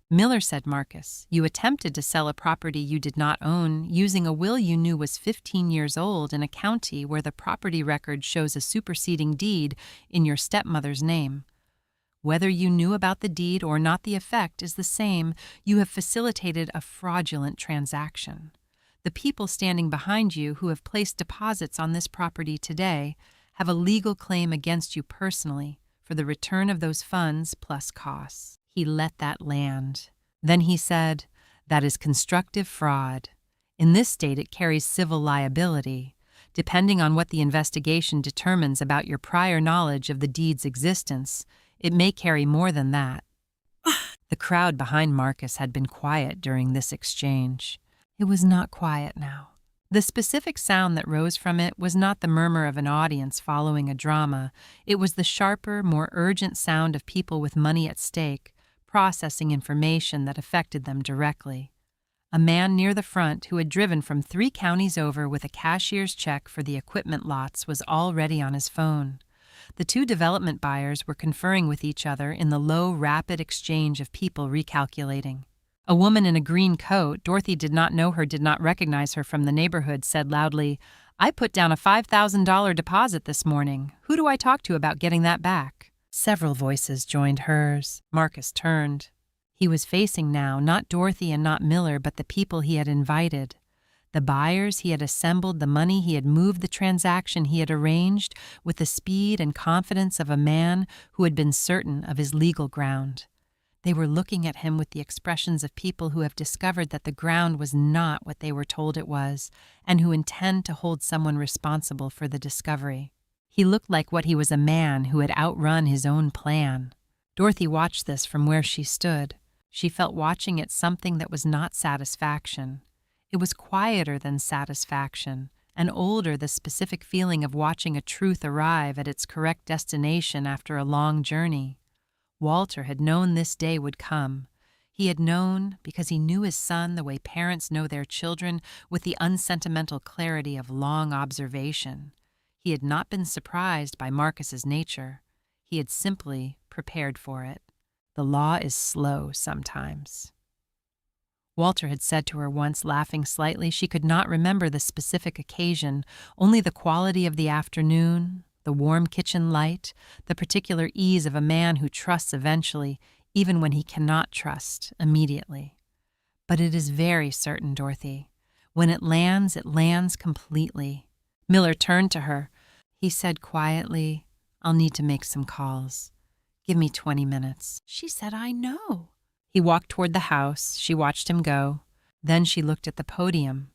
Miller said, "Marcus, you attempted to sell a property you did not own using a will you knew was 15 years old in a county where the property record shows a superseding deed in your stepmother's name. Whether you knew about the deed or not, the effect is the same. You have facilitated a fraudulent transaction. The people standing behind you who have placed deposits on this property today have a legal claim against you personally for the return of those funds plus costs." He let that land. Then he said, "That is constructive fraud. In this state, it carries civil liability. Depending on what the investigation determines about your prior knowledge of the deed's existence, it may carry more than that." The crowd behind Marcus had been quiet during this exchange. It was not quiet now. The specific sound that rose from it was not the murmur of an audience following a drama. It was the sharper, more urgent sound of people with money at stake, processing information that affected them directly. A man near the front who had driven from 3 counties over with a cashier's check for the equipment lots was already on his phone. The 2 development buyers were conferring with each other in the low, rapid exchange of people recalculating. A woman in a green coat, Dorothy did not know her, did not recognize her from the neighborhood, said loudly, "I put down a $5,000 deposit this morning. Who do I talk to about getting that back?" Several voices joined hers. Marcus turned. He was facing now not Dorothy and not Miller, but the people he had invited. The buyers he had assembled, the money he had moved, the transaction he had arranged with the speed and confidence of a man who had been certain of his legal ground. They were looking at him with the expressions of people who have discovered that the ground was not what they were told it was, and who intend to hold someone responsible for the discovery. He looked like what he was, a man who had outrun his own plan. Dorothy watched this from where she stood. She felt watching it something that was not satisfaction. It was quieter than satisfaction, and older, the specific feeling of watching a truth arrive at its correct destination after a long journey. Walter had known this day would come. He had known because he knew his son the way parents know their children, with the unsentimental clarity of long observation. He had not been surprised by Marcus's nature. He had simply prepared for it. The law is slow sometimes. Walter had said to her once, laughing slightly. She could not remember the specific occasion, only the quality of the afternoon, the warm kitchen light, the particular ease of a man who trusts eventually, even when he cannot trust immediately. But it is very certain, Dorothy. When it lands completely. Miller turned to her. He said quietly, "I'll need to make some calls. Give me 20 minutes. She said, "I know." He walked toward the house. She watched him go. Then she looked at the podium.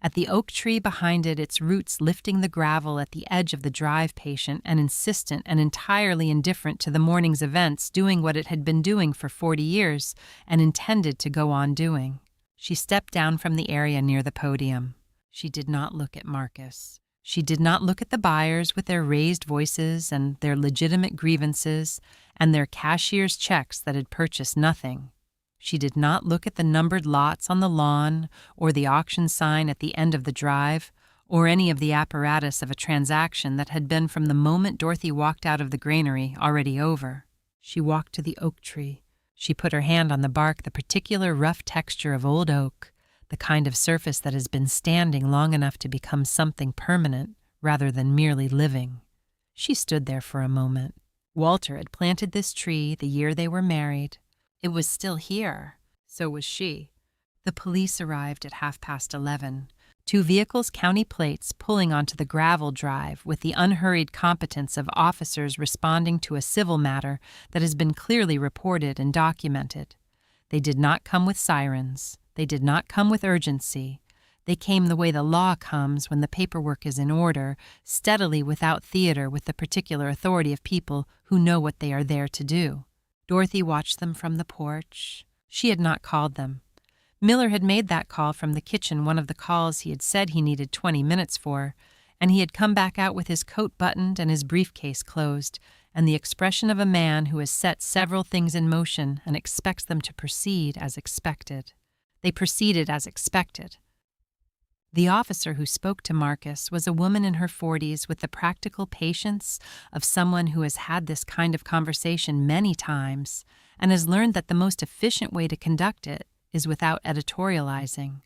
At the oak tree behind it, its roots lifting the gravel at the edge of the drive, patient and insistent and entirely indifferent to the morning's events, doing what it had been doing for 40 years and intended to go on doing. She stepped down from the area near the podium. She did not look at Marcus. She did not look at the buyers with their raised voices and their legitimate grievances and their cashier's checks that had purchased nothing. She did not look at the numbered lots on the lawn or the auction sign at the end of the drive or any of the apparatus of a transaction that had been from the moment Dorothy walked out of the granary already over. She walked to the oak tree. She put her hand on the bark, the particular rough texture of old oak, the kind of surface that has been standing long enough to become something permanent rather than merely living. She stood there for a moment. Walter had planted this tree the year they were married. It was still here. So was she. The police arrived at 11:30. 2 vehicles, county plates, pulling onto the gravel drive with the unhurried competence of officers responding to a civil matter that has been clearly reported and documented. They did not come with sirens. They did not come with urgency. They came the way the law comes when the paperwork is in order, steadily, without theater, with the particular authority of people who know what they are there to do. Dorothy watched them from the porch. She had not called them. Miller had made that call from the kitchen, one of the calls he had said he needed 20 minutes for, and he had come back out with his coat buttoned and his briefcase closed, and the expression of a man who has set several things in motion and expects them to proceed as expected. They proceeded as expected. The officer who spoke to Marcus was a woman in her 40s with the practical patience of someone who has had this kind of conversation many times and has learned that the most efficient way to conduct it is without editorializing.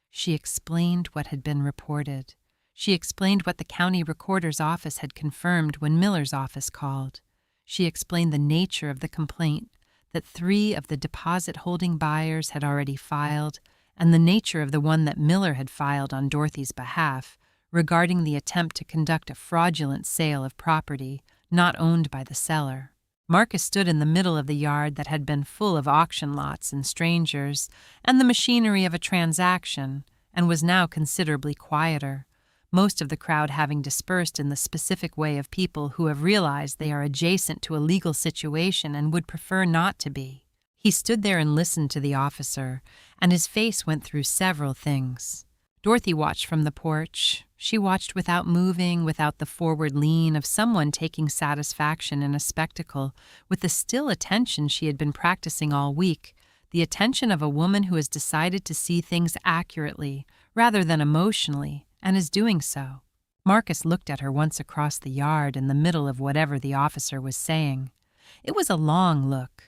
She explained what had been reported. She explained what the county recorder's office had confirmed when Miller's office called. She explained the nature of the complaint, that 3 of the deposit-holding buyers had already filed, and the nature of the one that Miller had filed on Dorothy's behalf regarding the attempt to conduct a fraudulent sale of property not owned by the seller. Marcus stood in the middle of the yard that had been full of auction lots and strangers and the machinery of a transaction, and was now considerably quieter, most of the crowd having dispersed in the specific way of people who have realized they are adjacent to a legal situation and would prefer not to be. He stood there and listened to the officer, and his face went through several things. Dorothy watched from the porch. She watched without moving, without the forward lean of someone taking satisfaction in a spectacle, with the still attention she had been practicing all week, the attention of a woman who has decided to see things accurately rather than emotionally, and is doing so. Marcus looked at her once across the yard in the middle of whatever the officer was saying. It was a long look.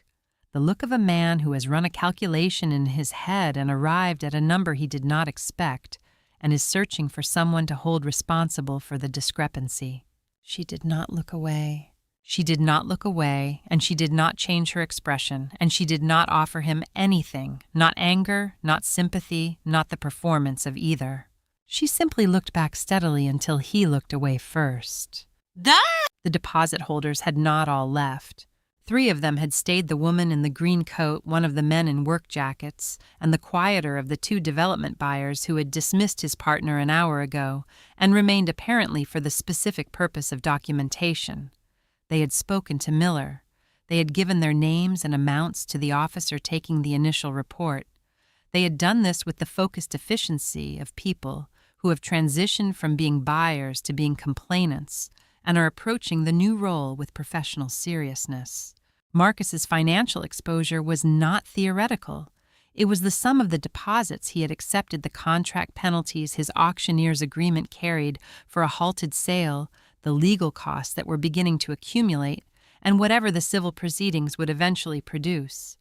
The look of a man who has run a calculation in his head and arrived at a number he did not expect, and is searching for someone to hold responsible for the discrepancy. She did not look away. She did not look away, and she did not change her expression, and she did not offer him anything, not anger, not sympathy, not the performance of either. She simply looked back steadily until he looked away first. The deposit holders had not all left. 3 of them had stayed: the woman in the green coat, one of the men in work jackets, and the quieter of the 2 development buyers who had dismissed his partner an hour ago and remained apparently for the specific purpose of documentation. They had spoken to Miller. They had given their names and amounts to the officer taking the initial report. They had done this with the focused efficiency of people who have transitioned from being buyers to being complainants and are approaching the new role with professional seriousness. Marcus's financial exposure was not theoretical. It was the sum of the deposits he had accepted, the contract penalties his auctioneer's agreement carried for a halted sale, the legal costs that were beginning to accumulate, and whatever the civil proceedings would eventually produce.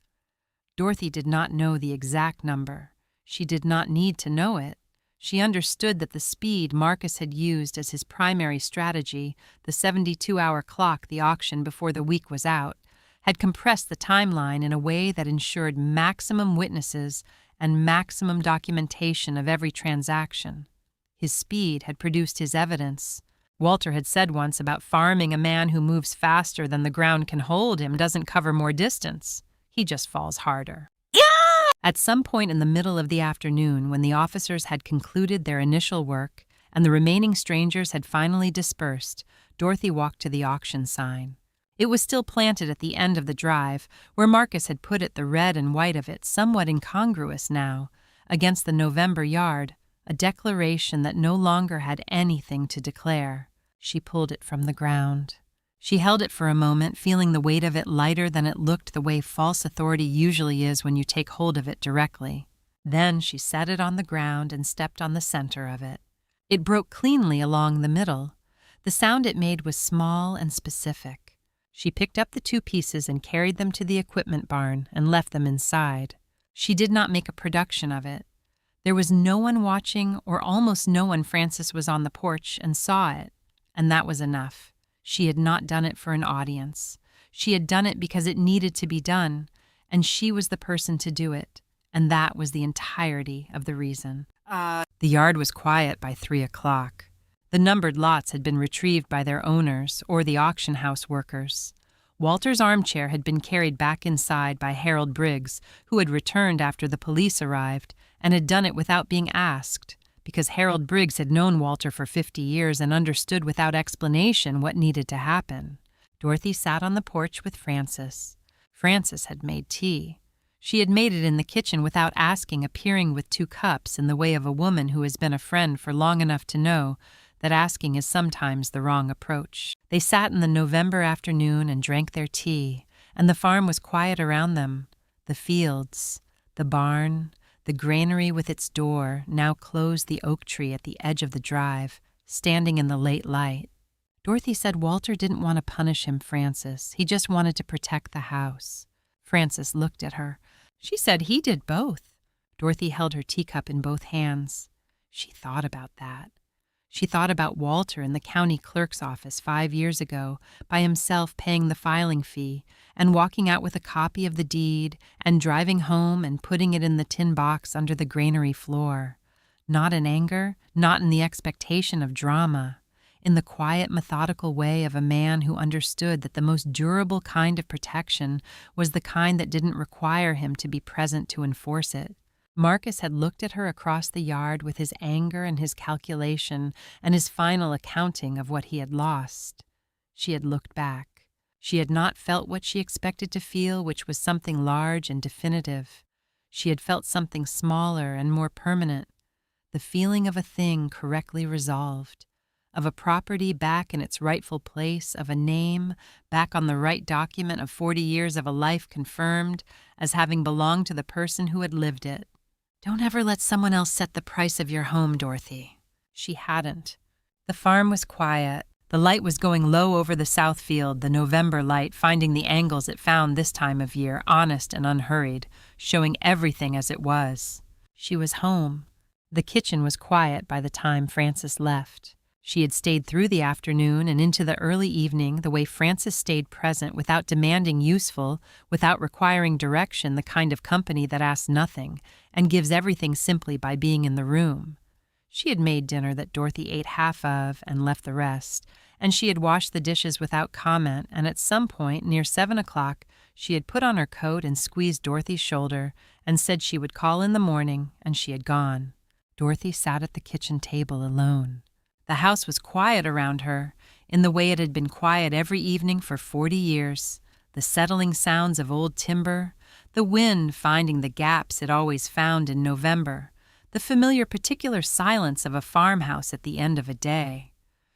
Dorothy did not know the exact number. She did not need to know it. She understood that the speed Marcus had used as his primary strategy, the 72-hour clock the auction before the week was out, had compressed the timeline in a way that ensured maximum witnesses and maximum documentation of every transaction. His speed had produced his evidence. Walter had said once about farming: a man who moves faster than the ground can hold him doesn't cover more distance. He just falls harder. At some point in the middle of the afternoon, when the officers had concluded their initial work and the remaining strangers had finally dispersed, Dorothy walked to the auction sign. It was still planted at the end of the drive, where Marcus had put it, the red and white of it somewhat incongruous now, against the November yard, a declaration that no longer had anything to declare. She pulled it from the ground. She held it for a moment, feeling the weight of it lighter than it looked, the way false authority usually is when you take hold of it directly. Then she set it on the ground and stepped on the center of it. It broke cleanly along the middle. The sound it made was small and specific. She picked up the 2 pieces and carried them to the equipment barn and left them inside. She did not make a production of it. There was no one watching, or almost no one. Francis was on the porch and saw it, and that was enough. She had not done it for an audience. She had done it because it needed to be done, and she was the person to do it, and that was the entirety of the reason. The yard was quiet by 3 o'clock. The numbered lots had been retrieved by their owners or the auction house workers. Walter's armchair had been carried back inside by Harold Briggs, who had returned after the police arrived and had done it without being asked, because Harold Briggs had known Walter for 50 years and understood without explanation what needed to happen. Dorothy sat on the porch with Francis. Francis had made tea. She had made it in the kitchen without asking, appearing with 2 cups in the way of a woman who has been a friend for long enough to know that asking is sometimes the wrong approach. They sat in the November afternoon and drank their tea, and the farm was quiet around them. The fields, the barn, the granary with its door now closed, the oak tree at the edge of the drive, standing in the late light. Dorothy said Walter didn't want to punish him, Francis. He just wanted to protect the house. Francis looked at her. She said he did both. Dorothy held her teacup in both hands. She thought about that. She thought about Walter in the county clerk's office 5 years ago, by himself paying the filing fee, and walking out with a copy of the deed, and driving home and putting it in the tin box under the granary floor. Not in anger, not in the expectation of drama. In the quiet, methodical way of a man who understood that the most durable kind of protection was the kind that didn't require him to be present to enforce it. Marcus had looked at her across the yard with his anger and his calculation and his final accounting of what he had lost. She had looked back. She had not felt what she expected to feel, which was something large and definitive. She had felt something smaller and more permanent, the feeling of a thing correctly resolved, of a property back in its rightful place, of a name back on the right document, of 40 years of a life confirmed as having belonged to the person who had lived it. Don't ever let someone else set the price of your home, Dorothy. She hadn't. The farm was quiet. The light was going low over the south field, the November light finding the angles it found this time of year, honest and unhurried, showing everything as it was. She was home. The kitchen was quiet by the time Francis left. She had stayed through the afternoon and into the early evening the way Frances stayed present without demanding useful, without requiring direction, the kind of company that asks nothing and gives everything simply by being in the room. She had made dinner that Dorothy ate half of and left the rest, and she had washed the dishes without comment, and at some point, near 7 o'clock, she had put on her coat and squeezed Dorothy's shoulder and said she would call in the morning, and she had gone. Dorothy sat at the kitchen table alone. The house was quiet around her, in the way it had been quiet every evening for 40 years. The settling sounds of old timber, the wind finding the gaps it always found in November, the familiar particular silence of a farmhouse at the end of a day.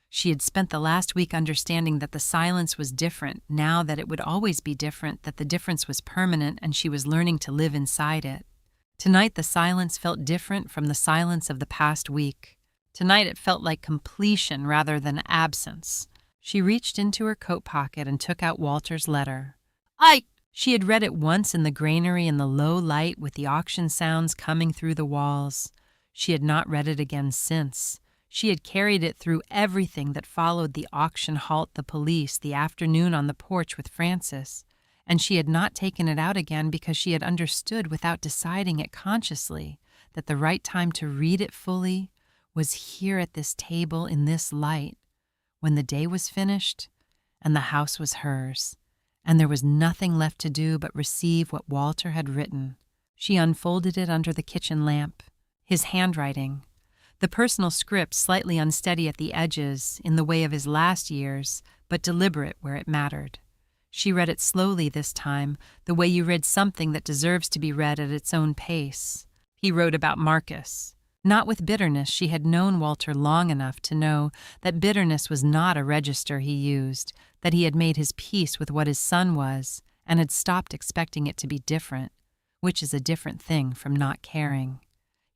She had spent the last week understanding that the silence was different, now that it would always be different, that the difference was permanent, and she was learning to live inside it. Tonight the silence felt different from the silence of the past week. Tonight it felt like completion rather than absence. She reached into her coat pocket and took out Walter's letter. She had read it once in the granary in the low light with the auction sounds coming through the walls. She had not read it again since. She had carried it through everything that followed the auction halt, the police, the afternoon on the porch with Frances, and she had not taken it out again because she had understood without deciding it consciously that the right time to read it fully was here at this table in this light, when the day was finished and the house was hers, and there was nothing left to do but receive what Walter had written. She unfolded it under the kitchen lamp. His handwriting, the personal script slightly unsteady at the edges in the way of his last years, but deliberate where it mattered. She read it slowly this time, the way you read something that deserves to be read at its own pace. He wrote about Marcus. Not with bitterness. She had known Walter long enough to know that bitterness was not a register he used, that he had made his peace with what his son was and had stopped expecting it to be different, which is a different thing from not caring.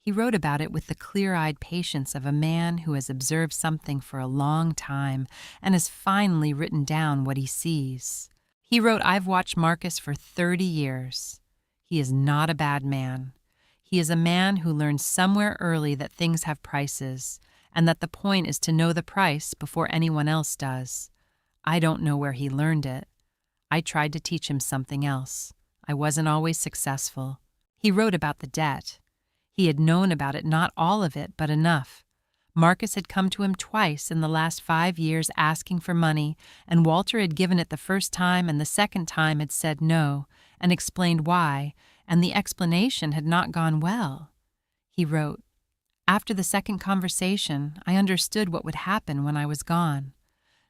He wrote about it with the clear-eyed patience of a man who has observed something for a long time and has finally written down what he sees. He wrote, "I've watched Marcus for 30 years. He is not a bad man. He is a man who learned somewhere early that things have prices, and that the point is to know the price before anyone else does. I don't know where he learned it. I tried to teach him something else. I wasn't always successful." He wrote about the debt. He had known about it, not all of it, but enough. Marcus had come to him twice in the last 5 years asking for money, and Walter had given it the first time and the second time had said no, and explained why, and the explanation had not gone well. He wrote, "After the second conversation, I understood what would happen when I was gone.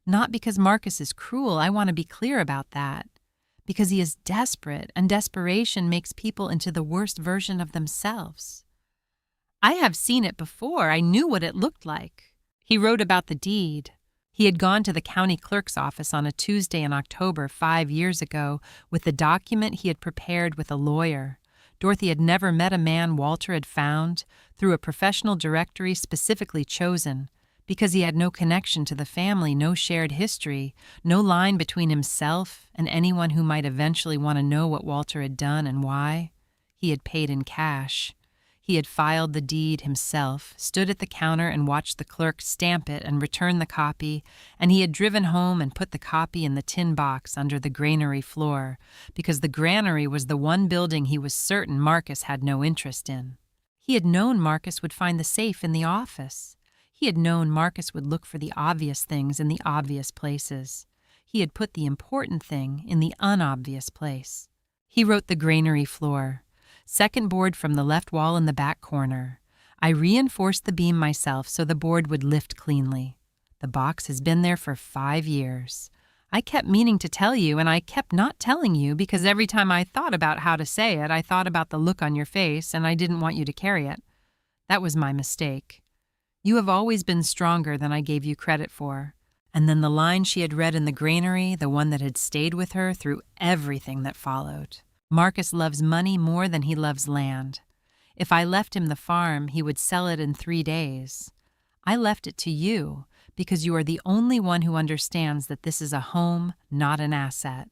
Not because Marcus is cruel, I want to be clear about that. Because he is desperate, and desperation makes people into the worst version of themselves. I have seen it before. I knew what it looked like." He wrote about the deed. He had gone to the county clerk's office on a Tuesday in October 5 years ago with the document he had prepared with a lawyer. Dorothy had never met a man Walter had found through a professional directory specifically chosen, because he had no connection to the family, no shared history, no line between himself and anyone who might eventually want to know what Walter had done and why. He had paid in cash. He had filed the deed himself, stood at the counter and watched the clerk stamp it and return the copy, and he had driven home and put the copy in the tin box under the granary floor, because the granary was the one building he was certain Marcus had no interest in. He had known Marcus would find the safe in the office. He had known Marcus would look for the obvious things in the obvious places. He had put the important thing in the unobvious place. He wrote the granary floor. Second board from the left wall in the back corner. I reinforced the beam myself so the board would lift cleanly. The box has been there for 5 years. I kept meaning to tell you, and I kept not telling you because every time I thought about how to say it, I thought about the look on your face, and I didn't want you to carry it. That was my mistake. You have always been stronger than I gave you credit for." And then the line she had read in the granary, the one that had stayed with her through everything that followed. "Marcus loves money more than he loves land. If I left him the farm, he would sell it in 3 days. I left it to you because you are the only one who understands that this is a home, not an asset.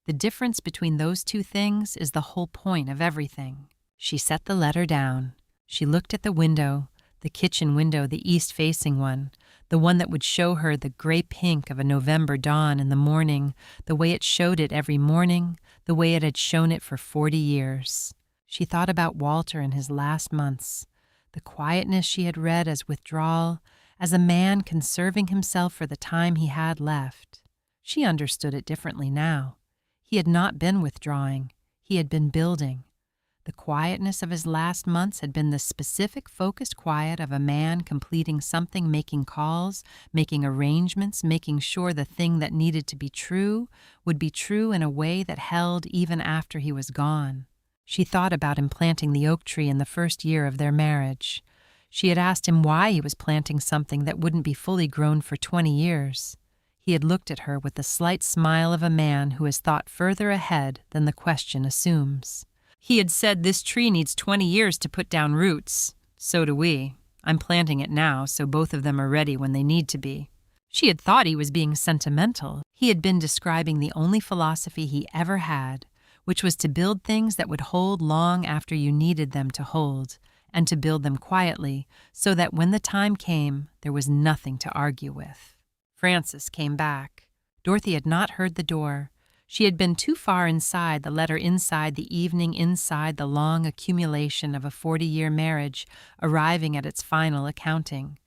The difference between those two things is the whole point of everything." She set the letter down. She looked at the window, the kitchen window, the east-facing one, the one that would show her the gray pink of a November dawn in the morning, the way it showed it every morning, the way it had shown it for 40 years. She thought about Walter in his last months, the quietness she had read as withdrawal, as a man conserving himself for the time he had left. She understood it differently now. He had not been withdrawing. He had been building. The quietness of his last months had been the specific, focused quiet of a man completing something, making calls, making arrangements, making sure the thing that needed to be true would be true in a way that held even after he was gone. She thought about him planting the oak tree in the first year of their marriage. She had asked him why he was planting something that wouldn't be fully grown for 20 years. He had looked at her with the slight smile of a man who has thought further ahead than the question assumes. He had said, "This tree needs 20 years to put down roots. So do we. I'm planting it now, so both of them are ready when they need to be." She had thought he was being sentimental. He had been describing the only philosophy he ever had, which was to build things that would hold long after you needed them to hold, and to build them quietly, so that when the time came, there was nothing to argue with. Frances came back. Dorothy had not heard the door. She had been too far inside, the letter inside the evening, inside the long accumulation of a 40-year marriage, arriving at its final accounting.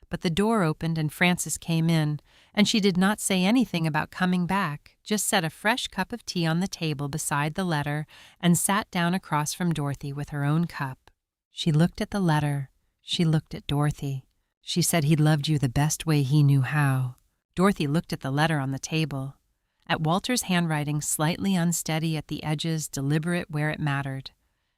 But the door opened and Frances came in, and she did not say anything about coming back, just set a fresh cup of tea on the table beside the letter and sat down across from Dorothy with her own cup. She looked at the letter. She looked at Dorothy. She said he loved you the best way he knew how. Dorothy looked at the letter on the table. At Walter's handwriting, slightly unsteady at the edges, deliberate where it mattered.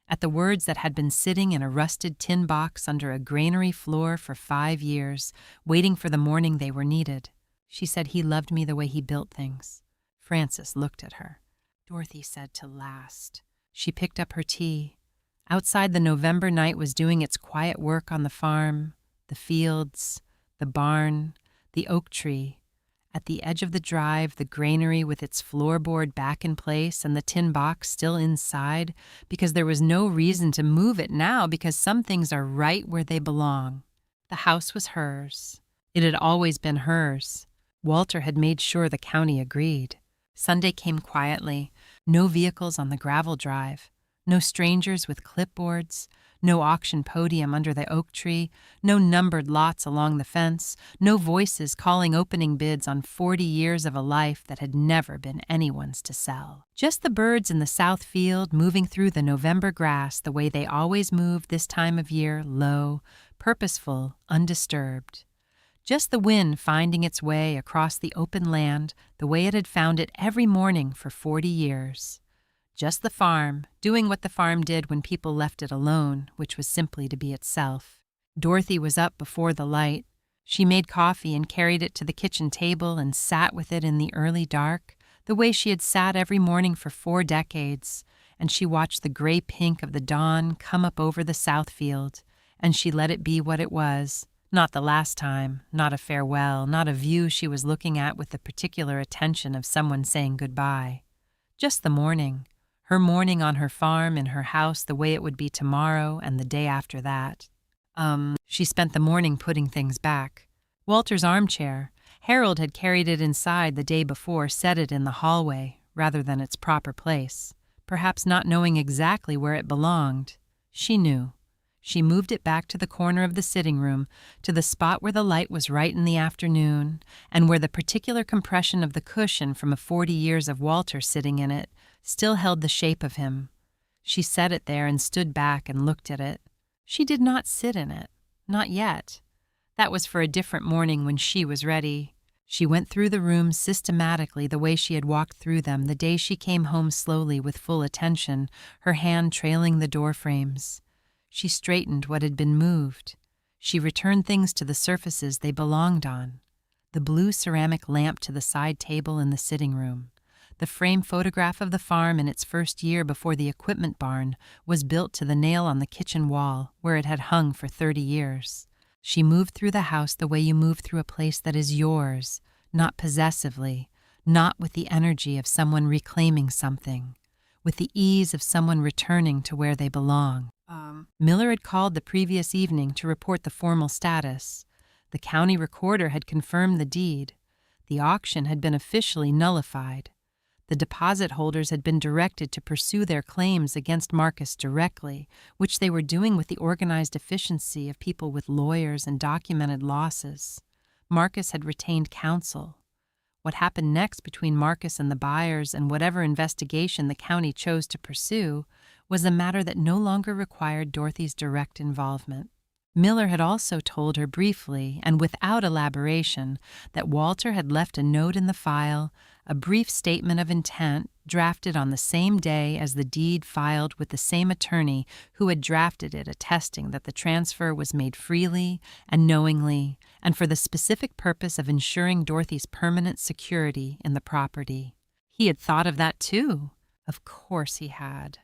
At the words that had been sitting in a rusted tin box under a granary floor for 5 years, waiting for the morning they were needed. She said he loved me the way he built things. Frances looked at her. Dorothy said to last. She picked up her tea. Outside, the November night was doing its quiet work on the farm, the fields, the barn, the oak tree. At the edge of the drive, the granary with its floorboard back in place and the tin box still inside, because there was no reason to move it now, because some things are right where they belong. The house was hers. It had always been hers. Walter had made sure the county agreed. Sunday came quietly. No vehicles on the gravel drive. No strangers with clipboards. No auction podium under the oak tree, no numbered lots along the fence, no voices calling opening bids on 40 years of a life that had never been anyone's to sell. Just the birds in the south field moving through the November grass the way they always moved this time of year, low, purposeful, undisturbed. Just the wind finding its way across the open land the way it had found it every morning for 40 years. Just the farm, doing what the farm did when people left it alone, which was simply to be itself. Dorothy was up before the light. She made coffee and carried it to the kitchen table and sat with it in the early dark, the way she had sat every morning for 4 decades, and she watched the gray pink of the dawn come up over the south field, and she let it be what it was, not the last time, not a farewell, not a view she was looking at with the particular attention of someone saying goodbye. Just the morning. Her morning on her farm, in her house, the way it would be tomorrow and the day after that. She spent the morning putting things back. Walter's armchair. Harold had carried it inside the day before, set it in the hallway, rather than its proper place, perhaps not knowing exactly where it belonged. She knew. She moved it back to the corner of the sitting room, to the spot where the light was right in the afternoon, and where the particular compression of the cushion from 40 years of Walter sitting in it still held the shape of him. She set it there and stood back and looked at it. She did not sit in it. Not yet. That was for a different morning when she was ready. She went through the rooms systematically the way she had walked through them the day she came home slowly with full attention, her hand trailing the door frames. She straightened what had been moved. She returned things to the surfaces they belonged on. The blue ceramic lamp to the side table in the sitting room. The frame photograph of the farm in its first year before the equipment barn was built to the nail on the kitchen wall, where it had hung for 30 years. She moved through the house the way you move through a place that is yours, not possessively, not with the energy of someone reclaiming something, with the ease of someone returning to where they belong. Miller had called the previous evening to report the formal status. The county recorder had confirmed the deed. The auction had been officially nullified. The deposit holders had been directed to pursue their claims against Marcus directly, which they were doing with the organized efficiency of people with lawyers and documented losses. Marcus had retained counsel. What happened next between Marcus and the buyers and whatever investigation the county chose to pursue was a matter that no longer required Dorothy's direct involvement. Miller had also told her briefly and without elaboration that Walter had left a note in the file, a brief statement of intent drafted on the same day as the deed filed with the same attorney who had drafted it, attesting that the transfer was made freely and knowingly and for the specific purpose of ensuring Dorothy's permanent security in the property. He had thought of that too. Of course he had.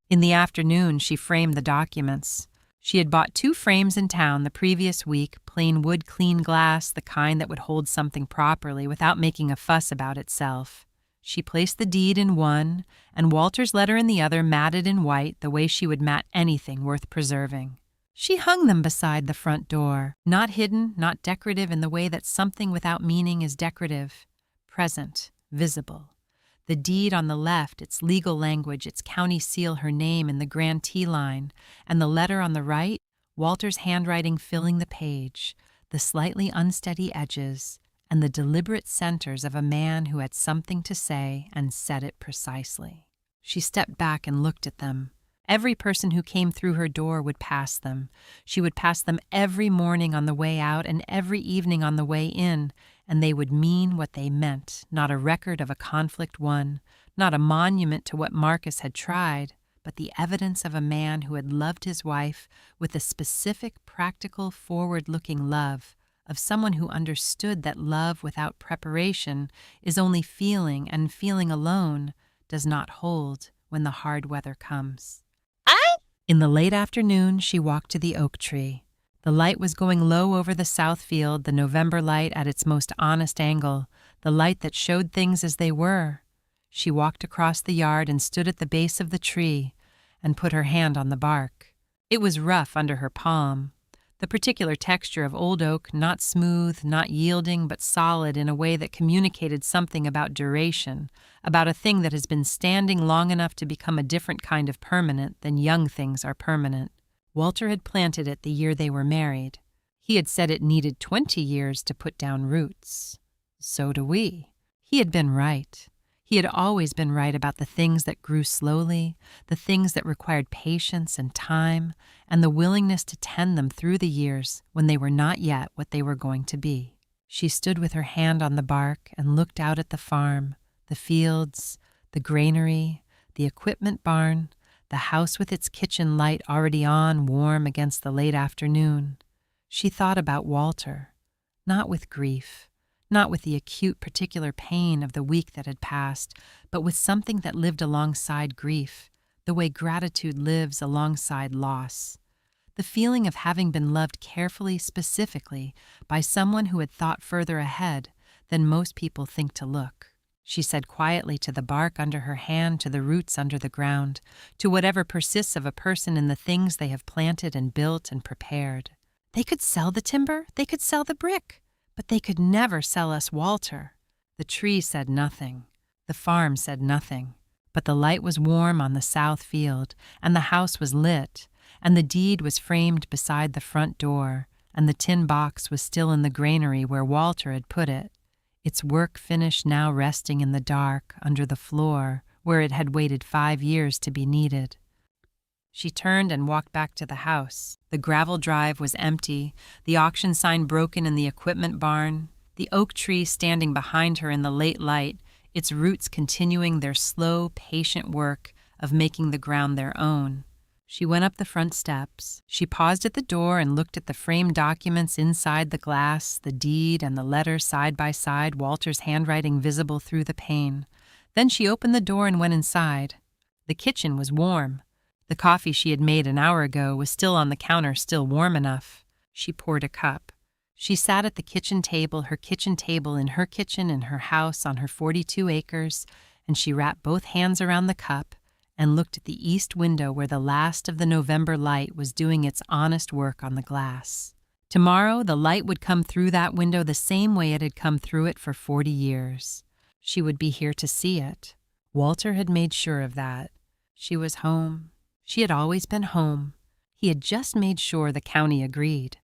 In the afternoon, she framed the documents. She had bought 2 frames in town the previous week, plain wood clean glass, the kind that would hold something properly without making a fuss about itself. She placed the deed in one and Walter's letter in the other, matted in white the way she would mat anything worth preserving. She hung them beside the front door, not hidden, not decorative in the way that something without meaning is decorative, present, visible. The deed on the left, its legal language, its county seal, her name in the grantee line, and the letter on the right, Walter's handwriting filling the page, the slightly unsteady edges, and the deliberate centers of a man who had something to say and said it precisely. She stepped back and looked at them. Every person who came through her door would pass them. She would pass them every morning on the way out and every evening on the way in, and they would mean what they meant, not a record of a conflict won, not a monument to what Marcus had tried, but the evidence of a man who had loved his wife with a specific, practical, forward-looking love, of someone who understood that love without preparation is only feeling, and feeling alone does not hold when the hard weather comes. In the late afternoon, she walked to the oak tree. The light was going low over the south field, the November light at its most honest angle, the light that showed things as they were. She walked across the yard and stood at the base of the tree and put her hand on the bark. It was rough under her palm. The particular texture of old oak, not smooth, not yielding, but solid in a way that communicated something about duration, about a thing that has been standing long enough to become a different kind of permanent than young things are permanent. Walter had planted it the year they were married. He had said it needed 20 years to put down roots. So do we. He had been right. He had always been right about the things that grew slowly, the things that required patience and time, and the willingness to tend them through the years when they were not yet what they were going to be. She stood with her hand on the bark and looked out at the farm, the fields, the granary, the equipment barn, the house with its kitchen light already on, warm against the late afternoon. She thought about Walter, not with grief, not with the acute particular pain of the week that had passed, but with something that lived alongside grief, the way gratitude lives alongside loss. The feeling of having been loved carefully, specifically, by someone who had thought further ahead than most people think to look. She said quietly to the bark under her hand, to the roots under the ground, to whatever persists of a person in the things they have planted and built and prepared. They could sell the timber, they could sell the brick, but they could never sell us Walter. The tree said nothing. The farm said nothing. But the light was warm on the south field, and the house was lit, and the deed was framed beside the front door, and the tin box was still in the granary where Walter had put it, its work finish now resting in the dark under the floor where it had waited 5 years to be needed. She turned and walked back to the house. The gravel drive was empty, the auction sign broken in the equipment barn, the oak tree standing behind her in the late light, its roots continuing their slow, patient work of making the ground their own. She went up the front steps. She paused at the door and looked at the framed documents inside the glass, the deed and the letter side by side, Walter's handwriting visible through the pane. Then she opened the door and went inside. The kitchen was warm. The coffee she had made an hour ago was still on the counter, still warm enough. She poured a cup. She sat at the kitchen table, her kitchen table in her kitchen in her house on her 42 acres, and she wrapped both hands around the cup and looked at the east window where the last of the November light was doing its honest work on the glass. Tomorrow, the light would come through that window the same way it had come through it for 40 years. She would be here to see it. Walter had made sure of that. She was home. She had always been home. He had just made sure the county agreed.